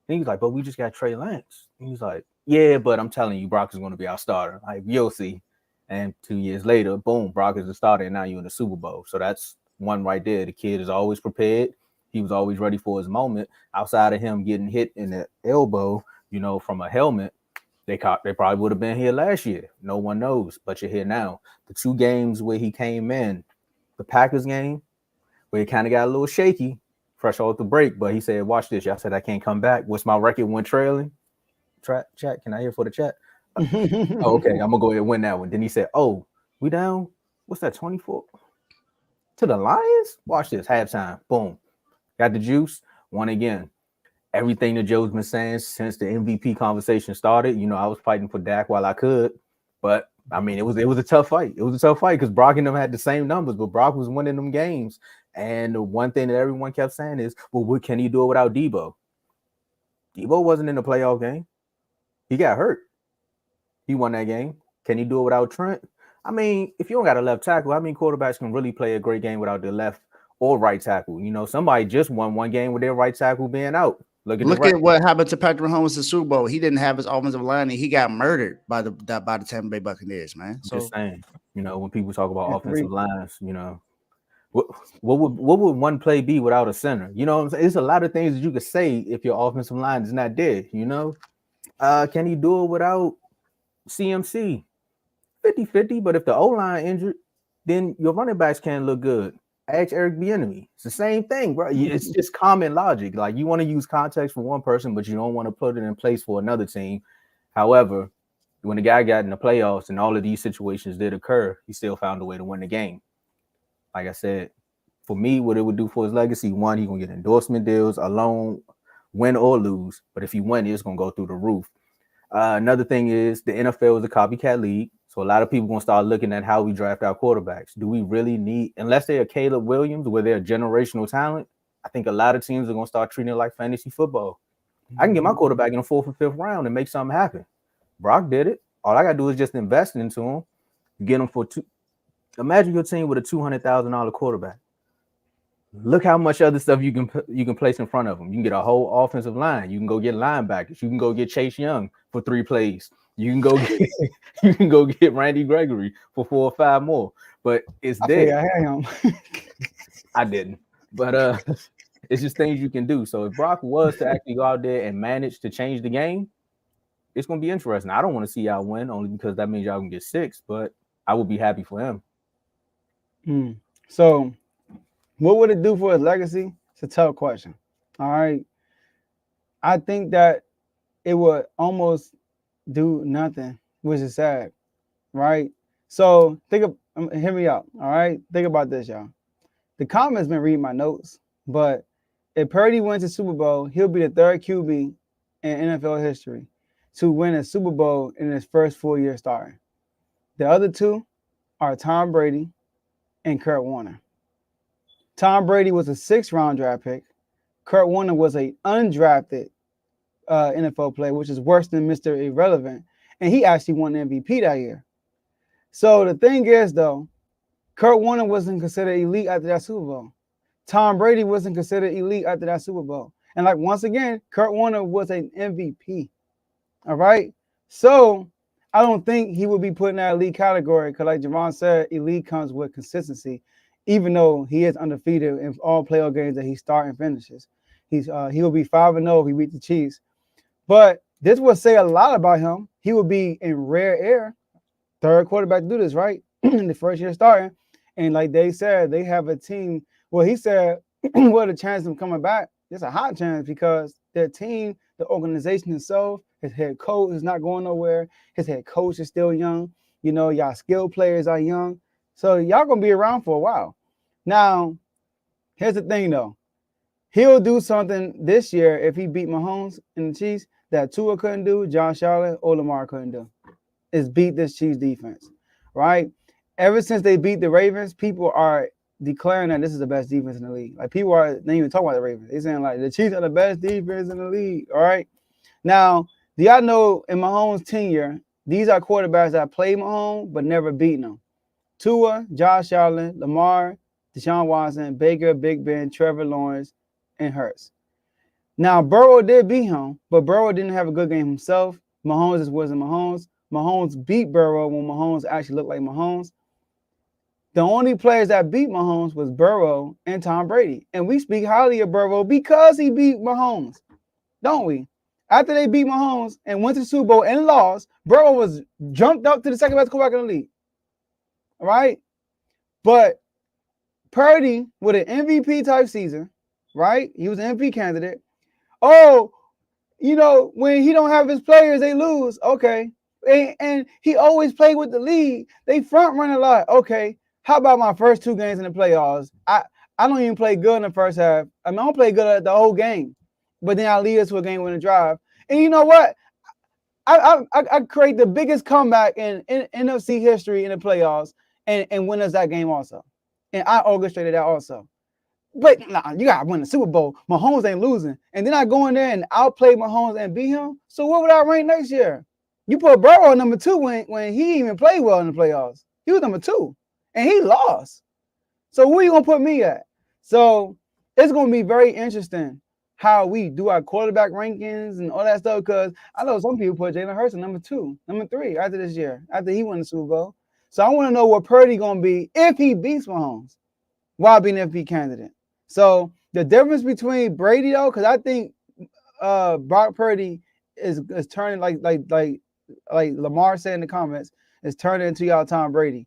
And he was like, but we just got Trey Lance. And he's like, yeah, but I'm telling you, Brock is gonna be our starter. Like, you'll see. And 2 years later, boom, Brock is the starter, and now you're in the Super Bowl. So that's one right there. The kid is always prepared. He was always ready for his moment. Outside of him getting hit in the elbow, from a helmet, they probably would have been here last year. No one knows, but you're here now. The 2 games where he came in, the Packers game, where he kind of got a little shaky, fresh off the break, but he said, watch this. Y'all said I can't come back. What's my record when trailing? Chat, can I hear for the chat? Oh, okay, I'm gonna go ahead and win that one. Then he said, oh, we down, what's that, 24 to the Lions? Watch this, halftime, boom, got the juice, won again. Everything that Joe's been saying since the MVP conversation started, I was fighting for Dak while I could, but I mean, it was a tough fight. It was a tough fight because Brock and them had the same numbers, but Brock was winning them games. And the one thing that everyone kept saying is, well, what can he do it without Debo? Debo wasn't in the playoff game. He got hurt. He won that game. Can he do it without Trent? I mean, if you don't got a left tackle, I mean, quarterbacks can really play a great game without their left or right tackle. Somebody just won one game with their right tackle being out. Look at what happened to Patrick Mahomes in the Super Bowl. He didn't have his offensive line, and he got murdered by the Tampa Bay Buccaneers, man. So just saying, when people talk about offensive lines, what would one play be without a center? You know what I'm saying? There's a lot of things that you could say if your offensive line is not there, Can he do it without CMC? 50-50, but if the O-line injured, then your running backs can't look good. Ask Eric Bieniemy. It's the same thing, bro. It's just common logic. Like, you want to use context for one person, but you don't want to put it in place for another team. However, when the guy got in the playoffs and all of these situations did occur, he still found a way to win the game. Like I said, for me, what it would do for his legacy, one, he's going to get endorsement deals alone, win or lose. But if he wins, it's going to go through the roof. Another thing is the NFL is a copycat league. So a lot of people going to start looking at how we draft our quarterbacks. Do we really need, unless they're Caleb Williams, where they're generational talent, I think a lot of teams are going to start treating it like fantasy football. I can get my quarterback in the 4th or 5th round and make something happen. Brock did it. All I got to do is just invest into him, get him for imagine your team with a $200,000 quarterback. Look how much other stuff you can place in front of them. You can get a whole offensive line. You can go get linebackers. You can go get Chase Young for 3 plays. You can go get Randy Gregory for 4 or 5 more. But it's there. I had him. I didn't. But it's just things you can do. So if Brock was to actually go out there and manage to change the game, it's going to be interesting. I don't want to see y'all win only because that means y'all can get 6, but I would be happy for him. So what would it do for his legacy? It's a tough question. All right. I think that it would almost do nothing, which is sad, right? So hear me out, all right? Think about this, y'all. The comments been reading my notes, but if Purdy wins the Super Bowl, he'll be the 3rd QB in NFL history to win a Super Bowl in his first 4 year starting. The other 2 are Tom Brady and Kurt Warner. Tom Brady was a 6th round draft pick. Kurt Warner was an undrafted NFL player, which is worse than Mr. Irrelevant. And he actually won the MVP that year. So the thing is, though, Kurt Warner wasn't considered elite after that Super Bowl. Tom Brady wasn't considered elite after that Super Bowl. And like, once again, Kurt Warner was an MVP. All right. So I don't think he would be put in that elite category because, like Javon said, elite comes with consistency, even though he is undefeated in all playoff games that he starts and finishes. He will be 5-0 if he beat the Chiefs. But this would say a lot about him. He would be in rare air, 3rd quarterback to do this, right? In the first year starting. And like they said, they have a team. Well, he said, what a chance of him coming back. It's a hot chance because their team, the organization itself, his head coach is not going nowhere. His head coach is still young. Y'all skilled players are young. So y'all going to be around for a while. Now, here's the thing, though. He'll do something this year if he beat Mahomes and the Chiefs that Tua couldn't do, Josh Allen or Lamar couldn't do. Is beat this Chiefs defense, right? Ever since they beat the Ravens, people are declaring that this is the best defense in the league. Like people are not even talking about the Ravens. They're saying like the Chiefs are the best defense in the league. All right. Now, do y'all know in Mahomes' tenure, these are quarterbacks that played Mahomes but never beaten him. Tua, Josh Allen, Lamar, Deshaun Watson, Baker, Big Ben, Trevor Lawrence, and Hurts. Now, Burrow did beat him, but Burrow didn't have a good game himself. Mahomes just wasn't Mahomes. Mahomes beat Burrow when Mahomes actually looked like Mahomes. The only players that beat Mahomes was Burrow and Tom Brady. And we speak highly of Burrow because he beat Mahomes, don't we? After they beat Mahomes and went to the Super Bowl and lost, Burrow was jumped up to the second best quarterback in the league. All right? But Purdy with an MVP type season, right? He was an MVP candidate. Oh, you know, when he don't have his players, they lose. Okay. And he always played with the lead. They front run a lot. Okay. How about my first 2 games in the playoffs? I don't even play good in the first half. I mean, I don't play good at the whole game. But then I lead us to a game-winning drive. And you know what? I create the biggest comeback in NFC history in the playoffs and win us that game also. And I orchestrated that also. But nah, you got to win the Super Bowl. Mahomes ain't losing. And then I go in there and outplay Mahomes and beat him. So what would I rank next year? You put Burrow at number 2 when he didn't even play well in the playoffs. He was number 2. And he lost. So where you going to put me at? So it's going to be very interesting how we do our quarterback rankings and all that stuff, because I know some people put Jalen Hurts at number 2, number 3 after this year, after he won the Super Bowl. So I want to know what Purdy going to be if he beats Mahomes while being an MVP candidate. So the difference between Brady, though, because I think Brock Purdy is turning like Lamar said in the comments, is turning into y'all Tom Brady.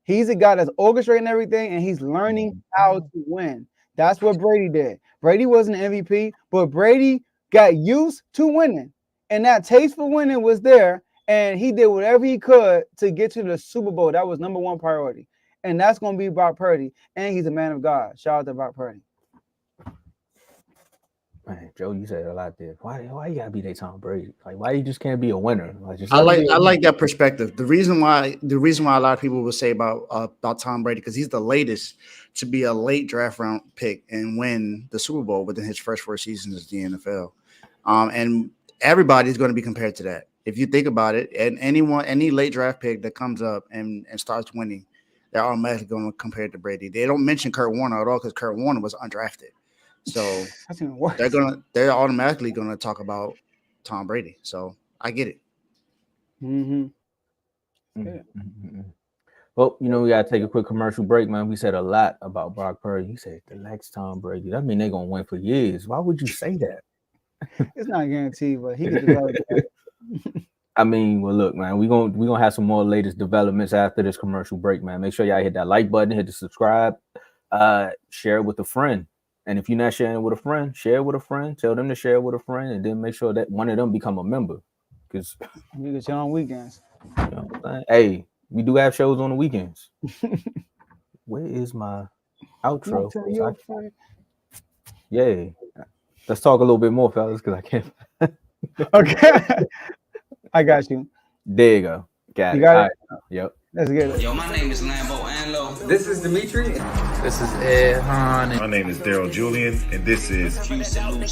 He's a guy that's orchestrating everything, and he's learning how to win. That's what Brady did. Brady wasn't an MVP, but Brady got used to winning, and that taste for winning was there, and he did whatever he could to get to the Super Bowl. That was number 1 priority, and that's going to be Brock Purdy, and he's a man of God. Shout out to Brock Purdy. Man, Joe, you said a lot there. Why you gotta be that Tom Brady? Like, why you just can't be a winner? Like, I like that perspective. The reason why a lot of people will say about Tom Brady, because he's the latest to be a late draft round pick and win the Super Bowl within his first 4 seasons in the NFL. And everybody's going to be compared to that. If you think about it, and any late draft pick that comes up and starts winning, they're automatically going to compare it to Brady. They don't mention Kurt Warner at all because Kurt Warner was undrafted. So they're automatically gonna talk about Tom Brady. So I get it. Mm-hmm. Well, you know, we gotta take a quick commercial break, man. We said a lot about Brock Purdy. You said the next Tom Brady. That mean they're gonna win for years. Why would you say that? It's not guaranteed, but he could develop that. I mean, well, look, man, we're gonna have some more latest developments after this commercial break, man. Make sure y'all hit that like button, hit the subscribe, share it with a friend. And if you're not sharing it with a friend, share it with a friend. Tell them to share it with a friend, and then make sure that one of them become a member. Because you get your own weekends. You know what I'm saying? Hey, we do have shows on the weekends. Where is my outro? Yeah. Let's talk a little bit more, fellas, because I can't. Okay. I got you. There you go. Got you it. got it? Right. Yep. Let's get it. Yo, my name is Lambo Anlo. This is Dimitri. This is Ed Hahn. My name is Daryl Julian, and this is Refuse to Lose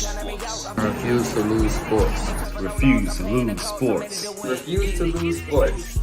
Sports. Refuse to Lose Sports. Refuse to Lose Sports.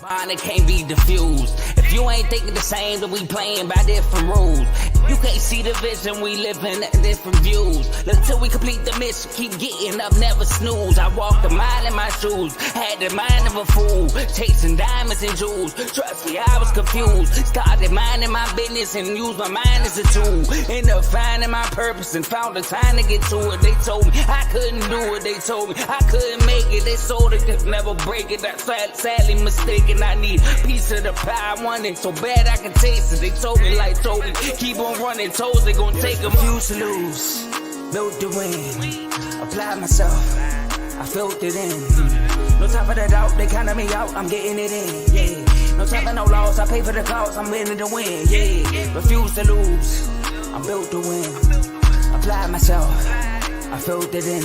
Mine, it can't be diffused. If you ain't thinking the same, then we playing by different rules. You can't see the vision, we living at different views. Until we complete the mission, keep getting up, never snooze. I walked a mile in my shoes, had the mind of a fool, chasing diamonds and jewels. Trust me, I was confused. Started minding my business and used my mind as a tool. Ended up finding my purpose and found the time to get to it. They told me I couldn't do it. They told me I couldn't make it. They sold it, could never break it. That's sadly mistaken. I need a piece of the pie. I want it so bad I can taste it. They told me like Toby, keep on running toes, they gon' take them. Refuse to lose, built to win. Apply myself, I felt it in. No time for the doubt, they counted me out, I'm getting it in. Yeah, no time for no loss, I pay for the cost, I'm winning to win. Yeah, refuse to lose, I'm built to win. Apply myself, I filled it in.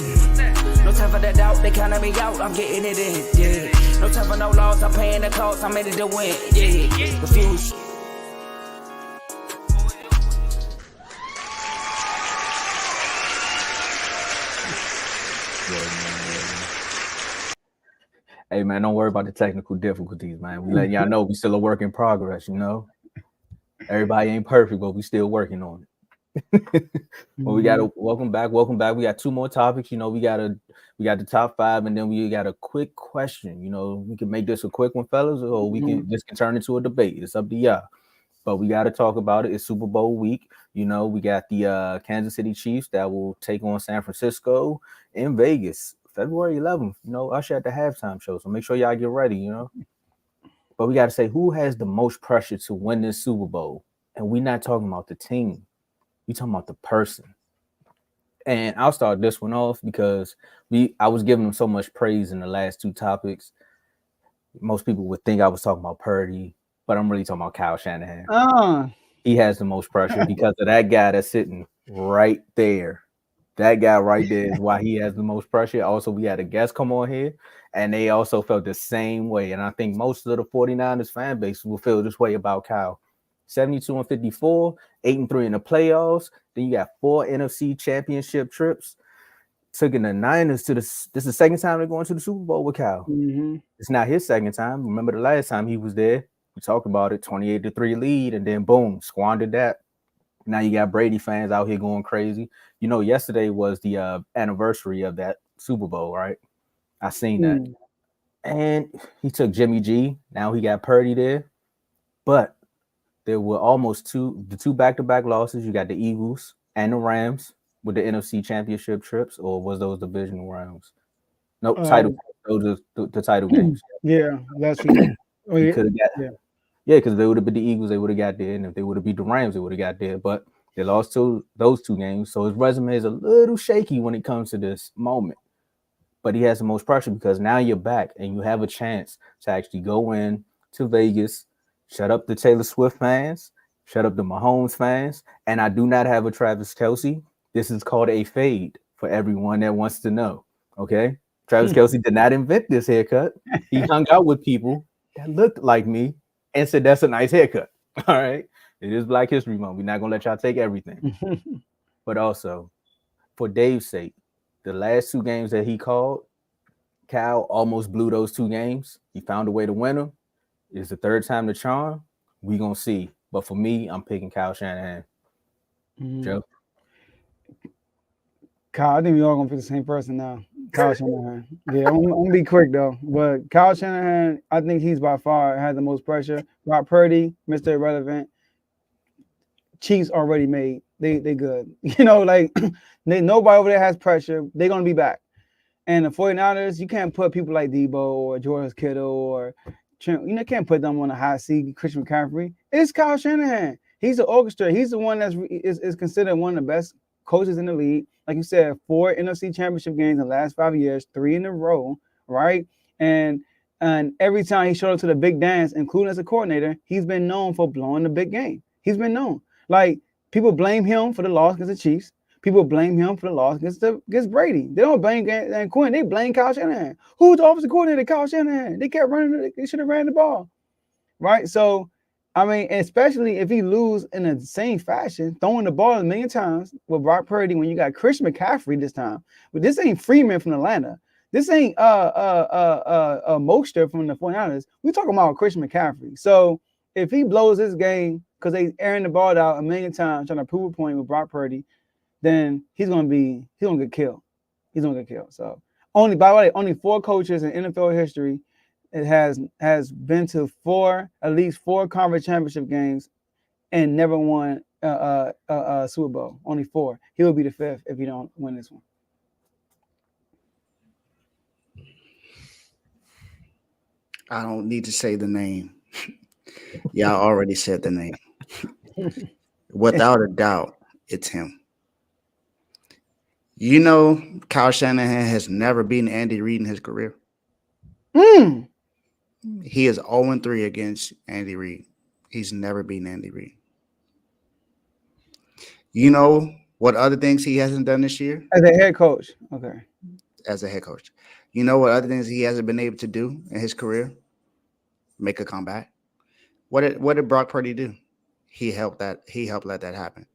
No time for the doubt, they counting me out, I'm getting it in, yeah. No time for no loss, I'm paying the cost, I'm in it to win, yeah. Refuse. Hey man, don't worry about the technical difficulties, man. We letting y'all know we still a work in progress, you know. Everybody ain't perfect, but we still working on it. Well, we gotta welcome back. We got 2 more topics. You know, we got the top 5, and then we got a quick question. You know, we can make this a quick one, fellas, or we can turn into a debate. It's up to y'all. But we got to talk about it. It's Super Bowl week. You know, we got the Kansas City Chiefs that will take on San Francisco in Vegas, February 11th. You know, Usher at the halftime show. So make sure y'all get ready, you know. But we got to say who has the most pressure to win this Super Bowl. And we're not talking about the team. We're talking about the person. And I'll start this one off because I was giving them so much praise in the last 2 topics. Most people would think I was talking about Purdy, but I'm really talking about Kyle Shanahan. He has the most pressure because of that guy that's sitting right there. That guy right there is why he has the most pressure. Also, we had a guest come on here, and they also felt the same way. And I think most of the 49ers fan base will feel this way about Kyle. 72-54, 8-3 in the playoffs. Then you got 4 NFC championship trips. Taking the Niners to this is the second time they're going to the Super Bowl with Kyle. It's not his second time. Remember the last time he was there? We talked about it, 28-3 lead, and then boom, squandered that. Now you got Brady fans out here going crazy. You know, yesterday was the anniversary of that Super Bowl, right? I seen that. And he took Jimmy G. Now he got Purdy there. But there were almost 2 back-to-back losses. You got the Eagles and the Rams with the NFC championship trips, or was those divisional rounds? Nope, title. Those are the title games. Yeah, that's true. He could have got because they would have been the Eagles, they would have got there, and if they would have beat the Rams, they would have got there. But they lost to those 2 games, so his resume is a little shaky when it comes to this moment. But he has the most pressure because now you're back and you have a chance to actually go in to Vegas, shut up the Taylor Swift fans, shut up the Mahomes fans, and I do not have a Travis Kelce. This is called a fade for everyone that wants to know. Okay, Travis Kelce did not invent this haircut. He hung out with people that looked like me and said that's a nice haircut. All right, it is Black History Month. We're not gonna let y'all take everything. But also, for Dave's sake, the last 2 games that he called, Cal almost blew those 2 games. He found a way to win them. It's the 3rd time the charm. We gonna see. But for me, I'm picking Kyle Shanahan. Joe. Kyle, I think we all gonna pick the same person now. Kyle Shanahan. Yeah, I'm gonna be quick though. But Kyle Shanahan, I think he's by far had the most pressure. Brock Purdy, Mr. Irrelevant. Chiefs already made. They good. You know, like nobody over there has pressure. They're gonna be back. And the 49ers, you can't put people like Debo or George Kittle or Trent, can't put them on a high seat. Christian McCaffrey. It's Kyle Shanahan. He's the orchestra. He's the one is considered one of the best coaches in the league. Like you said, 4 NFC championship games in the last 5 years, 3 in a row, right? And every time he showed up to the big dance, including as a coordinator, he's been known for blowing the big game. He's been known. Like, people blame him for the loss against the Chiefs. People blame him for the loss against Brady. They don't blame Dan Quinn. They blame Kyle Shanahan. Who's the offensive coordinator? Kyle Shanahan. They kept running. They should have ran the ball, right? So, I mean, especially if he lose in the same fashion, throwing the ball a million times with Brock Purdy when you got Christian McCaffrey this time. But this ain't Freeman from Atlanta. This ain't Mostert from the 49ers. We're talking about Christian McCaffrey. So if he blows this game because they airing the ball out a million times trying to prove a point with Brock Purdy, then he's gonna get killed. He's gonna get killed. So by the way, only 4 coaches in NFL history it has been to at least four conference championship games and never won a Super Bowl. Only 4. He will be the 5th if he don't win this one. I don't need to say the name. Y'all already said the name. Without a doubt, it's him. You know, Kyle Shanahan has never beaten Andy Reid in his career. He is 0-3 against Andy Reid. He's never beaten Andy Reid. You know what other things he hasn't done this year As a head coach. Okay. as a head coach? You know what other things he hasn't been able to do in his career? Make a comeback. What did Brock Purdy do? He helped let that happen.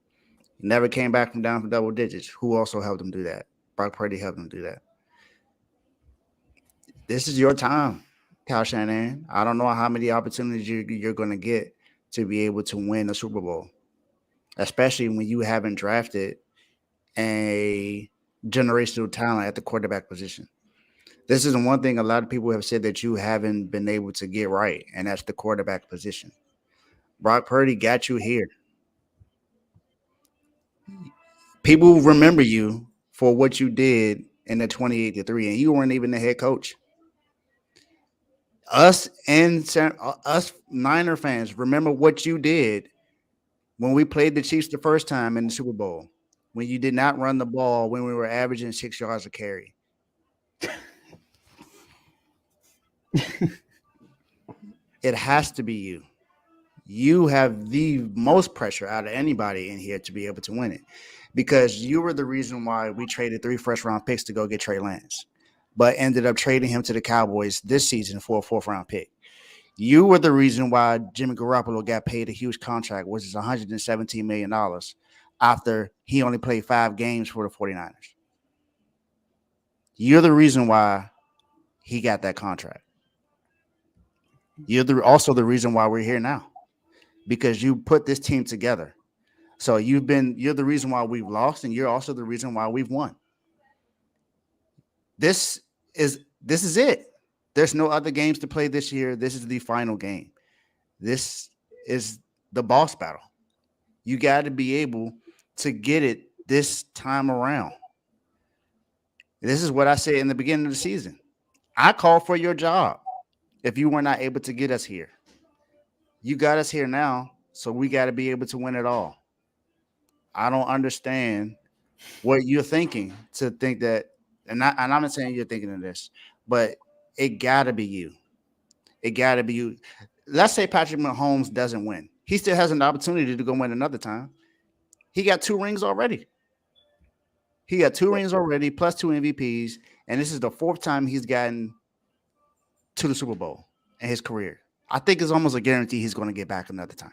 Never came back from down from double digits. Who also helped him do that? Brock Purdy helped him do that. This is your time, Kyle Shanahan. I don't know how many opportunities you're going to get to be able to win a Super Bowl, especially when you haven't drafted a generational talent at the quarterback position. This is the one thing a lot of people have said that you haven't been able to get right, and that's the quarterback position. Brock Purdy got you here. People remember you for what you did in the 28-3, and you weren't even the head coach. Us Niner fans remember what you did when we played the Chiefs the first time in the Super Bowl, when you did not run the ball when we were averaging 6 yards a carry. It has to be you. You have the most pressure out of anybody in here to be able to win it, because you were the reason why we traded 3 first-round picks to go get Trey Lance, but ended up trading him to the Cowboys this season for a 4th-round pick. You were the reason why Jimmy Garoppolo got paid a huge contract, which is $117 million, after he only played 5 games for the 49ers. You're the reason why he got that contract. You're also the reason why we're here now, because you put this team together. So you're the reason why we've lost, and you're also the reason why we've won. This is it. There's no other games to play this year. This is the final game. This is the boss battle. You got to be able to get it this time around. This is what I said in the beginning of the season. I called for your job if you were not able to get us here. You got us here now, so we got to be able to win it all. I don't understand what you're thinking to think that, and I'm not saying you're thinking of this, but it got to be you. It got to be you. Let's say Patrick Mahomes doesn't win. He still has an opportunity to go win another time. He got 2 rings already. He got 2 rings already, plus 2 MVPs, and this is the 4th time he's gotten to the Super Bowl in his career. I think it's almost a guarantee he's going to get back another time.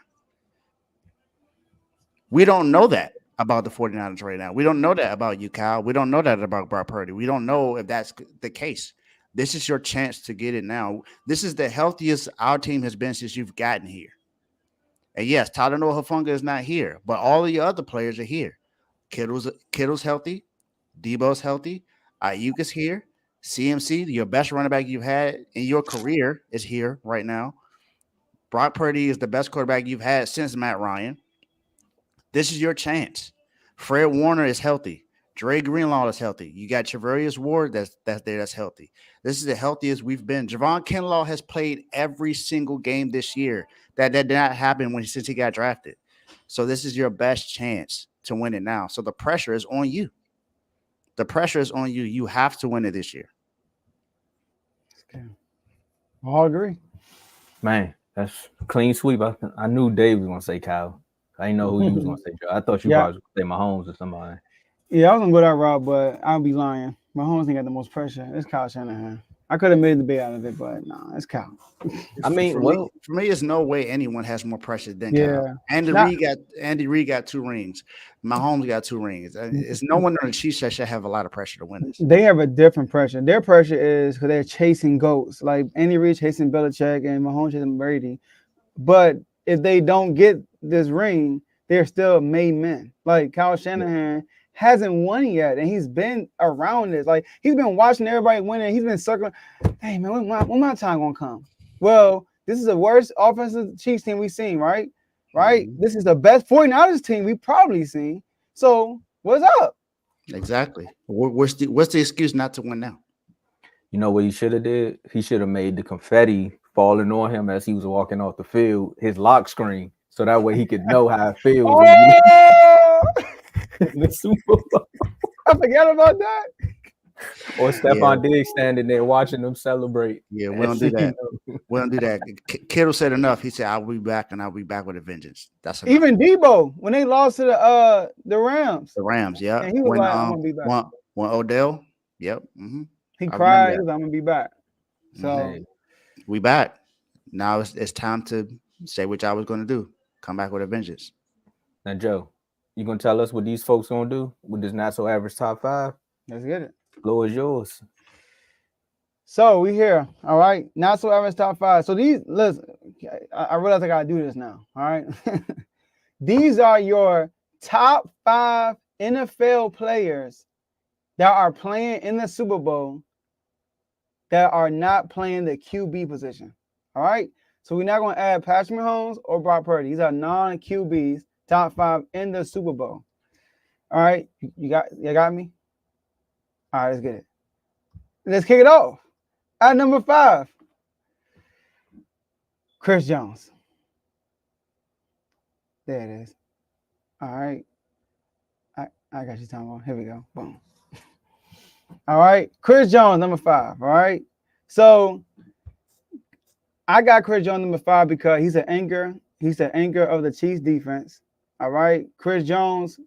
We don't know that about the 49ers right now. We don't know that about you, Kyle. We don't know that about Brock Purdy. We don't know if that's the case. This is your chance to get it now. This is the healthiest our team has been since you've gotten here. And yes, Tyler Hufanga is not here, but all of your other players are here. Kittle's healthy. Debo's healthy. Ayuk is here. CMC, your best running back you've had in your career, is here right now. Brock Purdy is the best quarterback you've had since Matt Ryan. This is your chance. Fred Warner is healthy. Dre Greenlaw is healthy. You got Charvarius Ward that's there that's healthy. This is the healthiest we've been. Javon Kinlaw has played every single game this year. That did not happen since he got drafted. So this is your best chance to win it now. So the pressure is on you. The pressure is on you. You have to win it this year. Okay. All agree. Man, that's a clean sweep. I knew Dave was going to say Kyle. I didn't know who you was going to say, Joe. I thought you probably was going to say Mahomes or somebody. Yeah, I was going to go that route, but I'll be lying. Mahomes ain't got the most pressure. It's Kyle Shanahan. I could have made the big out of it, but no, it's Kyle. I mean, for me, there's no way anyone has more pressure than Kyle. Andy Reid got 2 rings. Mahomes got 2 rings. It's no wonder the Chiefs should have a lot of pressure to win this. They have a different pressure. Their pressure is because they're chasing goats, like Andy Reid chasing Belichick and Mahomes chasing Brady. But if they don't get this ring, they're still made men. Like Kyle Shanahan hasn't won yet, and he's been around this. Like he's been watching everybody winning. He's been circling. Hey man, when my time gonna come? Well, this is the worst offensive Chiefs team we've seen, right? Right. Mm-hmm. This is the best 49ers team we've probably seen. So what's up? Exactly. What's the excuse not to win now? You know what he should have did? He should have made the confetti falling on him as he was walking off the field his lock screen, so that way he could know how it feels. In the Super Bowl. I forgot about that. Or Stephon Diggs standing there watching them celebrate. Yeah, we don't do that. We don't do that. Kittle said enough. He said, "I'll be back, and I'll be back with a vengeance." That's enough. Even Debo, when they lost to the Rams. The Rams, yeah. And he was like, "I'm gonna be back." When Odell, yep. Mm-hmm. He cried. He was like, "I'm gonna be back." So we back. Now it's time to say what y'all was gonna do. Come back with a vengeance. Now, Joe, you gonna tell us what these folks gonna do with this not so average top 5? Let's get it. Floor is yours. So we here, all right. Not so average top 5. So these, listen, I realize I gotta do this now. All right. These are your top 5 NFL players that are playing in the Super Bowl that are not playing the QB position. All right. So we're not gonna add Patrick Mahomes or Brock Purdy. These are non-QBs, top 5 in the Super Bowl. All right. You got me? All right, let's get it. Let's kick it off. At number 5, Chris Jones. There it is. All right. I got you, Tomo. Here we go. Boom. All right. Chris Jones, number 5. All right. So I got Chris Jones number 5 because he's an anchor. He's the anchor of the Chiefs defense. All right. Chris Jones,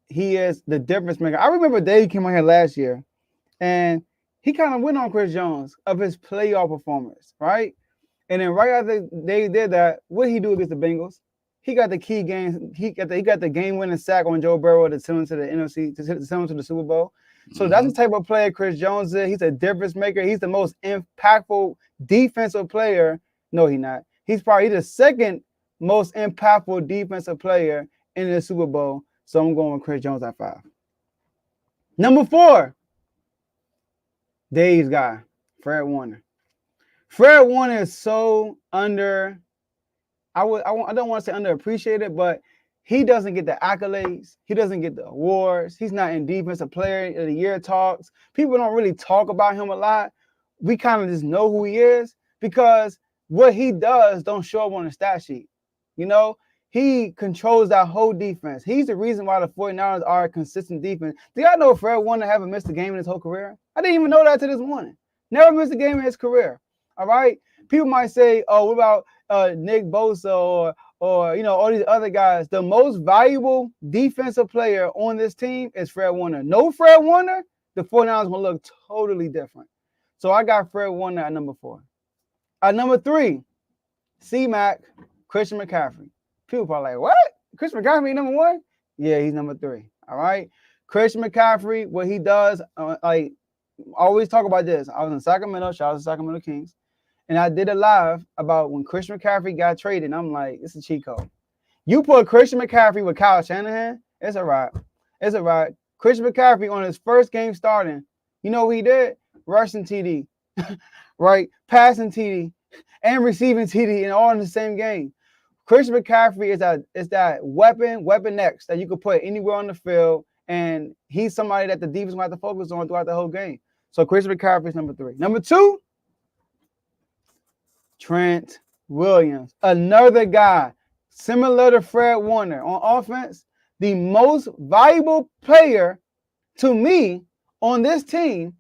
he is the difference maker. I remember Dave came on here last year and he kind of went on Chris Jones of his playoff performance, right? And then right after they did that, what did he do against the Bengals? He got the key game. He got the game-winning sack on Joe Burrow to send him to the NFC, to send him to the Super Bowl. So that's the type of player Chris Jones is. He's a difference maker. He's the most impactful defensive player. No, he's not. He's probably the second most impactful defensive player in the Super Bowl. So I'm going with Chris Jones at 5. Number 4. Dave's guy, Fred Warner. Fred Warner is so I don't want to say underappreciated, but he doesn't get the accolades. He doesn't get the awards. He's not in Defensive Player of the Year talks. People don't really talk about him a lot. We kind of just know who he is because what he does don't show up on the stat sheet. You know, he controls that whole defense. He's the reason why the 49ers are a consistent defense. Do y'all know Fred Warner haven't missed a game in his whole career? I didn't even know that till this morning. Never missed a game in his career. All right. People might say, "Oh, what about Nick Bosa or all these other guys?" The most valuable defensive player on this team is Fred Warner. No Fred Warner, the 49ers will look totally different. So I got Fred Warner at number 4. At number 3, C-Mac, Christian McCaffrey. People probably like, what? Christian McCaffrey number 1? Yeah, he's number 3. All right. Christian McCaffrey, what he does, I always talk about this. I was in Sacramento, shout out to Sacramento Kings, and I did a live about when Christian McCaffrey got traded. And I'm like, it's a cheat code. You put Christian McCaffrey with Kyle Shanahan, it's a wrap. It's a wrap. Christian McCaffrey on his first game starting, you know what he did? Rushing TD, right? Passing TD and receiving TD and all in the same game. Christian McCaffrey is that weapon X that you could put anywhere on the field, and he's somebody that the defense will have to focus on throughout the whole game. So Christian McCaffrey is number 3. Number 2, Trent Williams, another guy similar to Fred Warner on offense. The most valuable player to me on this team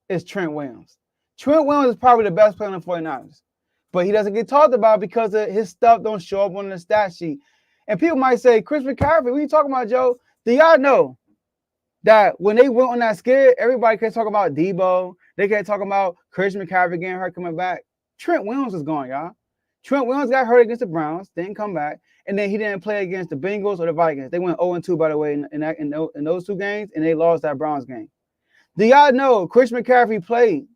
is Trent Williams. Trent Williams is probably the best player on the 49ers, but he doesn't get talked about because of his stuff don't show up on the stat sheet. And people might say, Chris McCaffrey, what are you talking about, Joe? Do y'all know that when they went on that skid, everybody kept talking about Debo. They kept talking about Chris McCaffrey getting hurt coming back. Trent Williams is gone, y'all. Trent Williams got hurt against the Browns, didn't come back, and then he didn't play against the Bengals or the Vikings. They went 0-2, by the way, in those 2 games, and they lost that Browns game. Do y'all know Chris McCaffrey played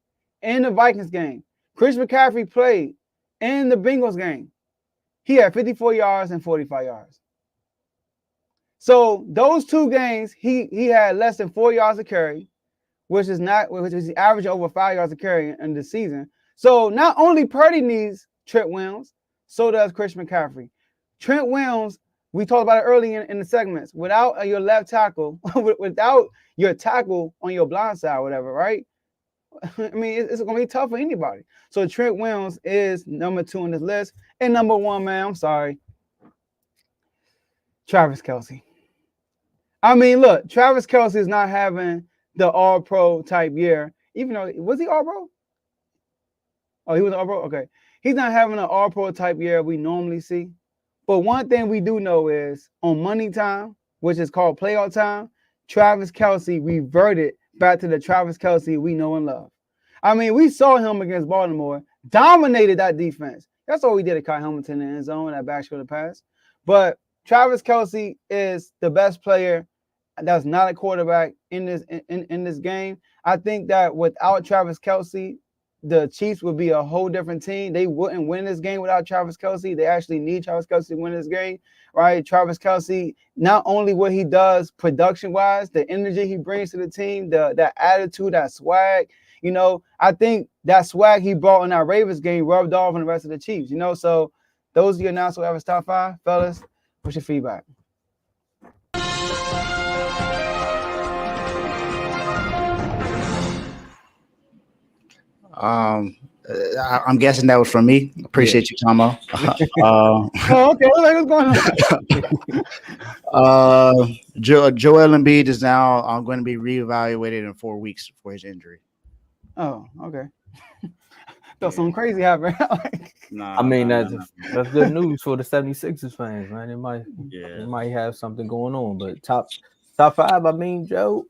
in the Vikings game? Chris McCaffrey played in the Bengals game. He had 54 yards and 45 yards. So those 2 games, he had less than 4 yards a carry, which is averaging over 5 yards a carry in the season. So not only Purdy needs Trent Williams, so does Christian McCaffrey. Trent Williams, we talked about it early in the segments, without your left tackle, without your tackle on your blind side, whatever, right? I mean, it's going to be tough for anybody. So Trent Williams is number 2 on this list. And number 1, man, I'm sorry, Travis Kelce. I mean, look, Travis Kelce is not having the All-Pro type year. Even though was he All-Pro? Oh, he was All-Pro. Okay, he's not having an All-Pro type year we normally see. But one thing we do know is on money time, which is called playoff time, Travis Kelce reverted back to the Travis Kelce we know and love. I mean, we saw him against Baltimore, dominated that defense. That's all we did at Kyle Hamilton in the end zone, that back shoulder pass. But Travis Kelce is the best player that's not a quarterback in this game. I think that without Travis Kelce, the Chiefs would be a whole different team. They wouldn't win this game without Travis Kelce. They actually need Travis Kelce to win this game, right? Travis Kelce, not only what he does production-wise, the energy he brings to the team, that attitude, that swag, you know, I think that swag he brought in that Ravens game rubbed off on the rest of the Chiefs, you know? So those are your National Average top 5. Fellas, what's your feedback? I'm guessing that was from me. Appreciate you, Tomo. Oh, okay. What's going on? Joel Embiid is now going to be reevaluated in 4 weeks for his injury. Oh, okay. Thought something crazy happened. I mean, that's good news for the 76ers fans, man. It might have something going on. But top 5, I mean, Joe,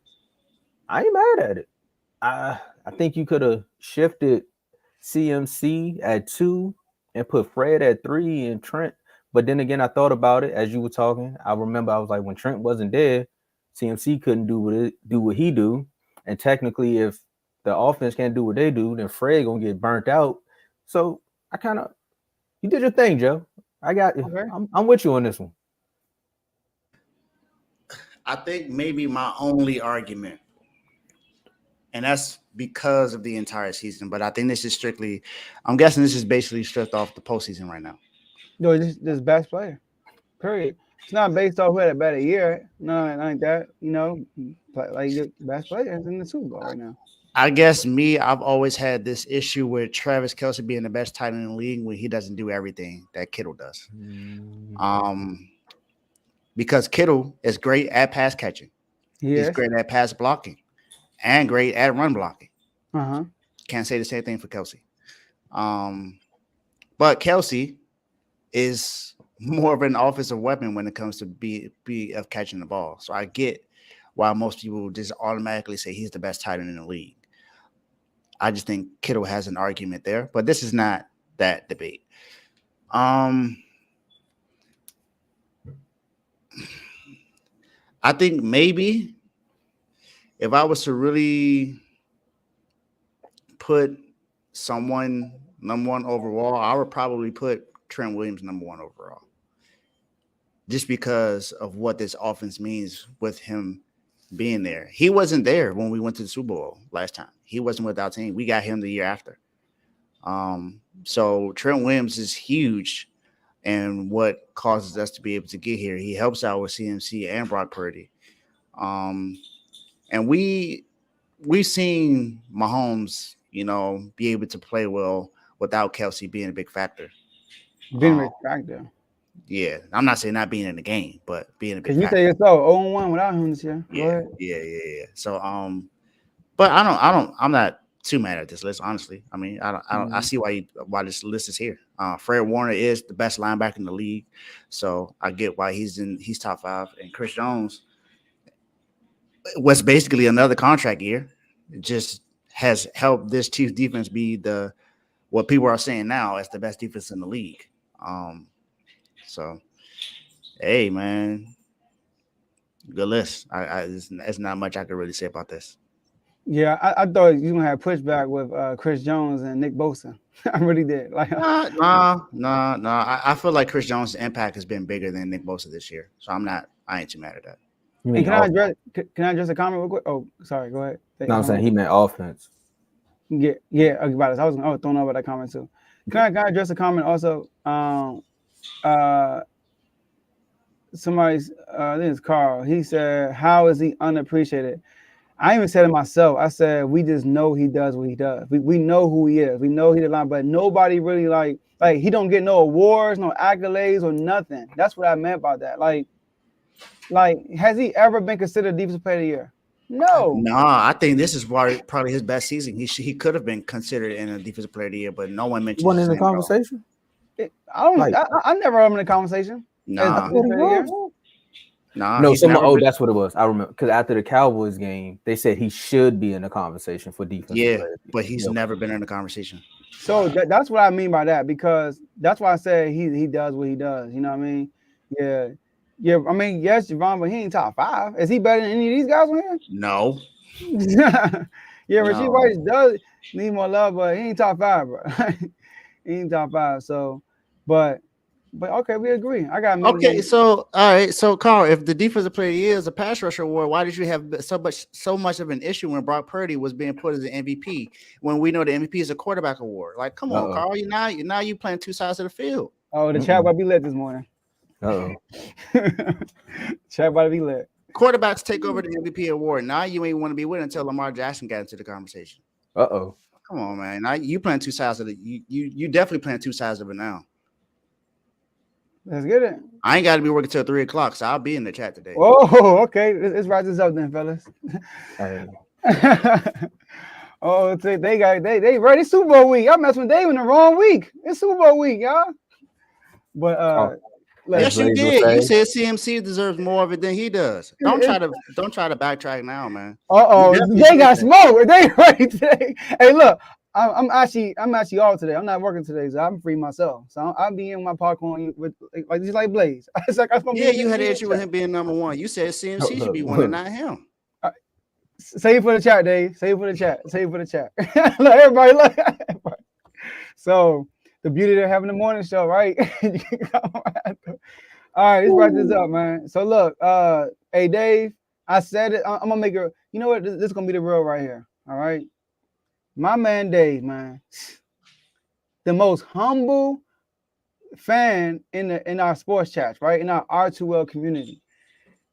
I ain't mad at it. I think you could have shifted CMC at 2 and put Fred at 3 and Trent. But then again, I thought about it as you were talking. I remember I was like, when Trent wasn't there, CMC couldn't do what he do. And technically, if the offense can't do what they do, then Fred gonna get burnt out. So you did your thing, Joe. I got you. Okay. I'm with you on this one. I think maybe my only argument, and that's because of the entire season, but I think this is strictly, I'm guessing this is basically stripped off the postseason right now. No, this best player. Period. It's not based off who had a better year. No, like that. You know, like the best players in the Super Bowl right now. I guess I've always had this issue with Travis Kelce being the best tight end in the league when he doesn't do everything that Kittle does. Because Kittle is great at pass catching. He's great at pass blocking and great at run blocking. Can't say the same thing for Kelce. But Kelce is more of an offensive weapon when it comes to be of catching the ball. So I get why most people just automatically say he's the best tight end in the league. I just think Kittle has an argument there, but this is not that debate. I think maybe if I was to really put someone number 1 overall, I would probably put Trent Williams number 1 overall. Just because of what this offense means with him being there. He wasn't there when we went to the Super Bowl last time. He wasn't with our team. We got him the year after. So Trent Williams is huge and what causes us to be able to get here. He helps out with CMC and Brock Purdy. And we've seen Mahomes, you know, be able to play well without Kelce being a big factor. Being a big factor. Yeah, I'm not saying not being in the game, but being a big factor. You say yourself 0-1 without him this year. Yeah. So, but I'm not too mad at this list, honestly. I mean, I see why this list is here. Fred Warner is the best linebacker in the league, so I get why he's top 5. And Chris Jones was basically another contract year. It just has helped this Chiefs defense be what people are saying now as the best defense in the league. So, hey, man, good list. There's not much I could really say about this. Yeah, I thought you were gonna have pushback with Chris Jones and Nick Bosa. I really did. Like, no. I feel like Chris Jones' impact has been bigger than Nick Bosa this year, so I ain't too mad at that. Hey, can I address a comment real quick? Oh, sorry. Go ahead. No, I'm saying he meant offense. Yeah. About this, I was throwing over that comment too. Can I address a comment also? Somebody's I think it's Carl. He said, "How is he unappreciated?" I even said it myself. I said we just know he does what he does. We know who he is. We know he's the line, but nobody really like he don't get no awards, no accolades, or nothing. That's what I meant by that. Like has he ever been considered defensive player of the year? No. Nah, I think this is probably his best season. He could have been considered in a defensive player of the year, but no one He mentions wasn't his in the name at all. conversation. I never heard him in the conversation. Nah, No, he's never oh, been. that's what it was. I remember because after the Cowboys game, they said he should be in the conversation for defensive Yeah, player. but he's never been in the conversation. So that's what I mean by that, because that's why I said he does what he does. You know what I mean? Yeah. I mean, yes, Javon, but he ain't top 5. Is he better than any of these guys on here? No. Yeah, Rasheed No. Rice does need more love, but he ain't top 5, bro. He ain't top 5. So, but okay, we agree. I got Okay, so all right, so Carl, if the defensive player of the year is a pass rusher award, why did you have so much of an issue when Brock Purdy was being put as an MVP when we know the MVP is a quarterback award? Like, come on, Carl, you playing two sides of the field. Oh, the chat about to be lit this morning. Chat about to be lit. Quarterbacks take over the MVP award. Now you ain't want to be with it until Lamar Jackson got into the conversation. Come on, man. Now you playing two sides of it. You definitely playing two sides of it now. Let's get it. I ain't got to be working till 3:00, so I'll be in the chat today. Oh, okay. Let's write this up then, fellas. Oh, they ready Super Bowl week. Y'all messing with Dave in the wrong week. It's Super Bowl week, y'all. But yes, you did. You said CMC deserves more of it than he does. Don't try to backtrack now, man. They got smoked. They ready today. Hey, look, I'm actually off today. I'm not working today, so I'm free myself. So I'll be in my popcorn with just like Blaze. It's like you had an issue with him being number one. You said CMC should be one and not him. Say it for the chat, Dave. Say it for the chat. Say it for the chat. Look, everybody, look. So the beauty of having the morning show, right? All right, let's wrap this up, man. So look, hey Dave, I said it. I'm gonna make it. You know what? This is gonna be the real right here. All right, my man Dave, man, the most humble fan in our sports chats, right? In our R2L community.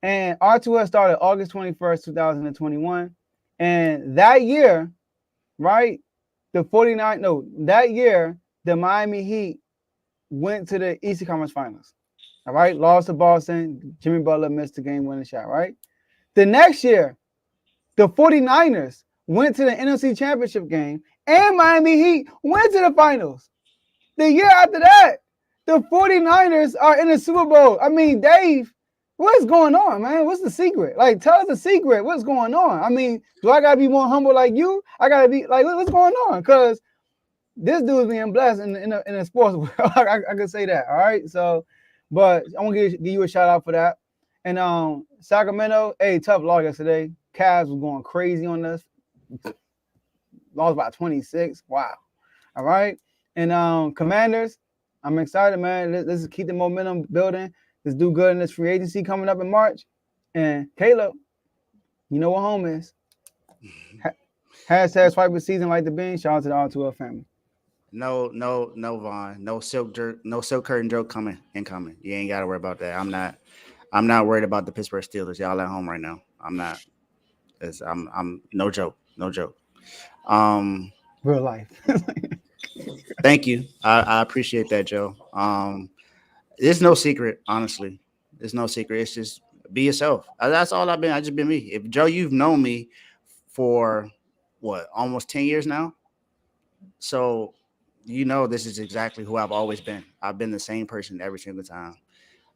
And R2L started August 21st, 2021. And that year, right, that year, the Miami Heat went to the Eastern Conference Finals. All right, lost to Boston. Jimmy Butler missed the game-winning shot, right? The next year, the 49ers went to the NFC Championship game, and Miami Heat went to the finals. The year after that, the 49ers are in the Super Bowl. I mean, Dave, what's going on, man? What's the secret? Like, tell us the secret. What's going on? I mean, do I gotta be more humble like you? I gotta be like, what's going on? Because this dude's being blessed in the sports world. I can say that. All right. So, but I want to give you a shout out for that. And Sacramento, hey, tough loss yesterday. Cavs was going crazy on us. Lost by 26. Wow. All right. And Commanders, I'm excited, man. Let's keep the momentum building. Let's do good in this free agency coming up in March. And Caleb, you know what home is. Hashtag swipe the season like the bean. Shout out to the R2L family. No, Vaughn. No silk curtain joke incoming. You ain't got to worry about that. I'm not worried about the Pittsburgh Steelers. Y'all at home right now. I'm not. I'm no joke. Real life. Thank you. I appreciate that, Joe. There's no secret, honestly. There's no secret. It's just be yourself. That's all I've been. I just been me. If Joe, you've known me for what, almost 10 years now. So you know this is exactly who I've always been. I've been the same person every single time.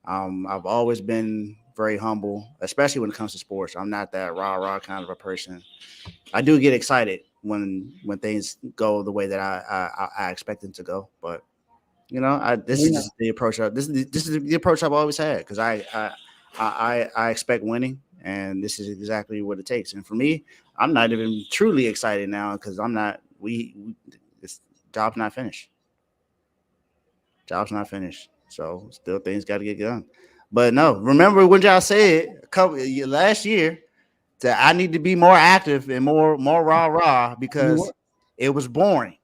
I've always been very humble, especially when it comes to sports. I'm not that rah-rah kind of a person. I do get excited when things go the way that I expect them to go. But you know, this is the approach. This is the approach I've always had, because I expect winning, and this is exactly what it takes. And for me, I'm not even truly excited now because I'm not. This job's not finished. Job's not finished. So still things got to get done. But no, remember when y'all said last year that I need to be more active and more rah-rah because it was boring.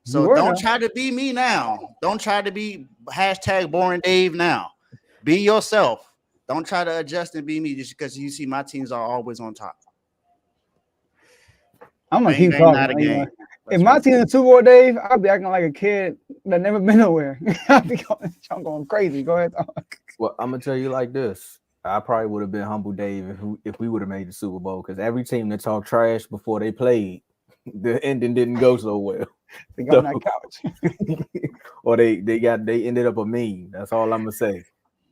So don't try to be me now. Don't try to be hashtag boring Dave now. Be yourself. Don't try to adjust and be me just because you see my teams are always on top. I'm gonna keep talking. If my team in Super Bowl, Dave, I'll be acting like a kid that never been nowhere. I'm going crazy. Go ahead. Well, I'm gonna tell you like this. I probably would have been humble Dave if we would have made the Super Bowl, because every team that talked trash before they played, the ending didn't go so well. They got on that couch. Or they ended up a meme. That's all I'm gonna say.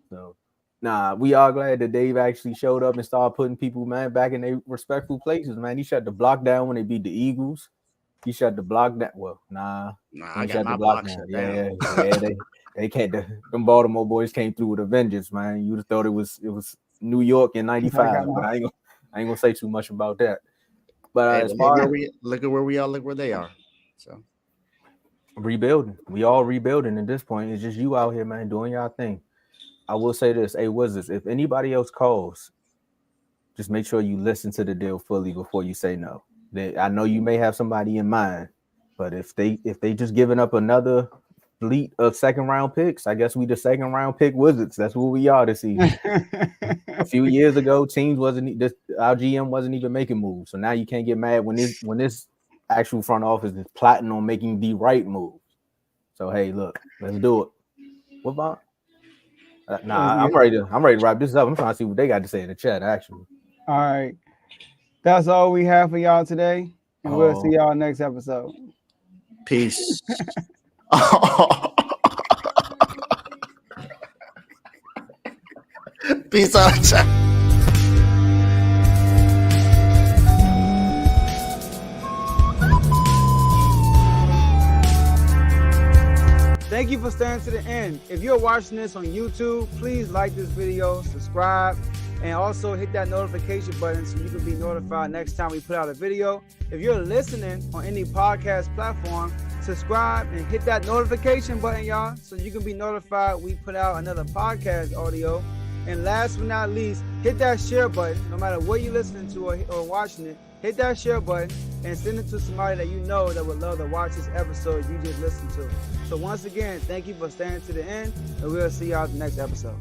So nah, we are glad that Dave actually showed up and started putting people, man, back in their respectful places, man. He shut the block down when they beat the Eagles. He shut the block down. Well, I he got my block shut down. Yeah, they can't. Them Baltimore boys came through with a vengeance, man. You just thought it was New York in '95, but I ain't gonna say too much about that. But as far as look at where we are, look where they are. So rebuilding, we all rebuilding at this point. It's just you out here, man, doing y'all thing. I will say this, hey Wizards, if anybody else calls, just make sure you listen to the deal fully before you say no. I know you may have somebody in mind, but if they just giving up another fleet of second round picks, I guess we the second round pick Wizards. That's what we are this season. A few years ago, our GM wasn't even making moves. So now you can't get mad when this actual front office is plotting on making the right move. So hey, look, let's do it. What about? I'm ready to wrap this up. I'm trying to see what they got to say in the chat, actually. All right. That's all we have for y'all today. And we'll see y'all next episode. Peace. Peace out, chat. Thank you for staying to the end. If you're watching this on YouTube, please like this video, subscribe, and also hit that notification button so you can be notified next time we put out a video. If you're listening on any podcast platform, subscribe and hit that notification button, y'all, so you can be notified we put out another podcast audio. And last but not least, hit that share button. No matter what you're listening to or watching it, hit that share button and send it to somebody that you know that would love to watch this episode you just listened to. So once again, thank you for staying to the end, and we'll see y'all at the next episode.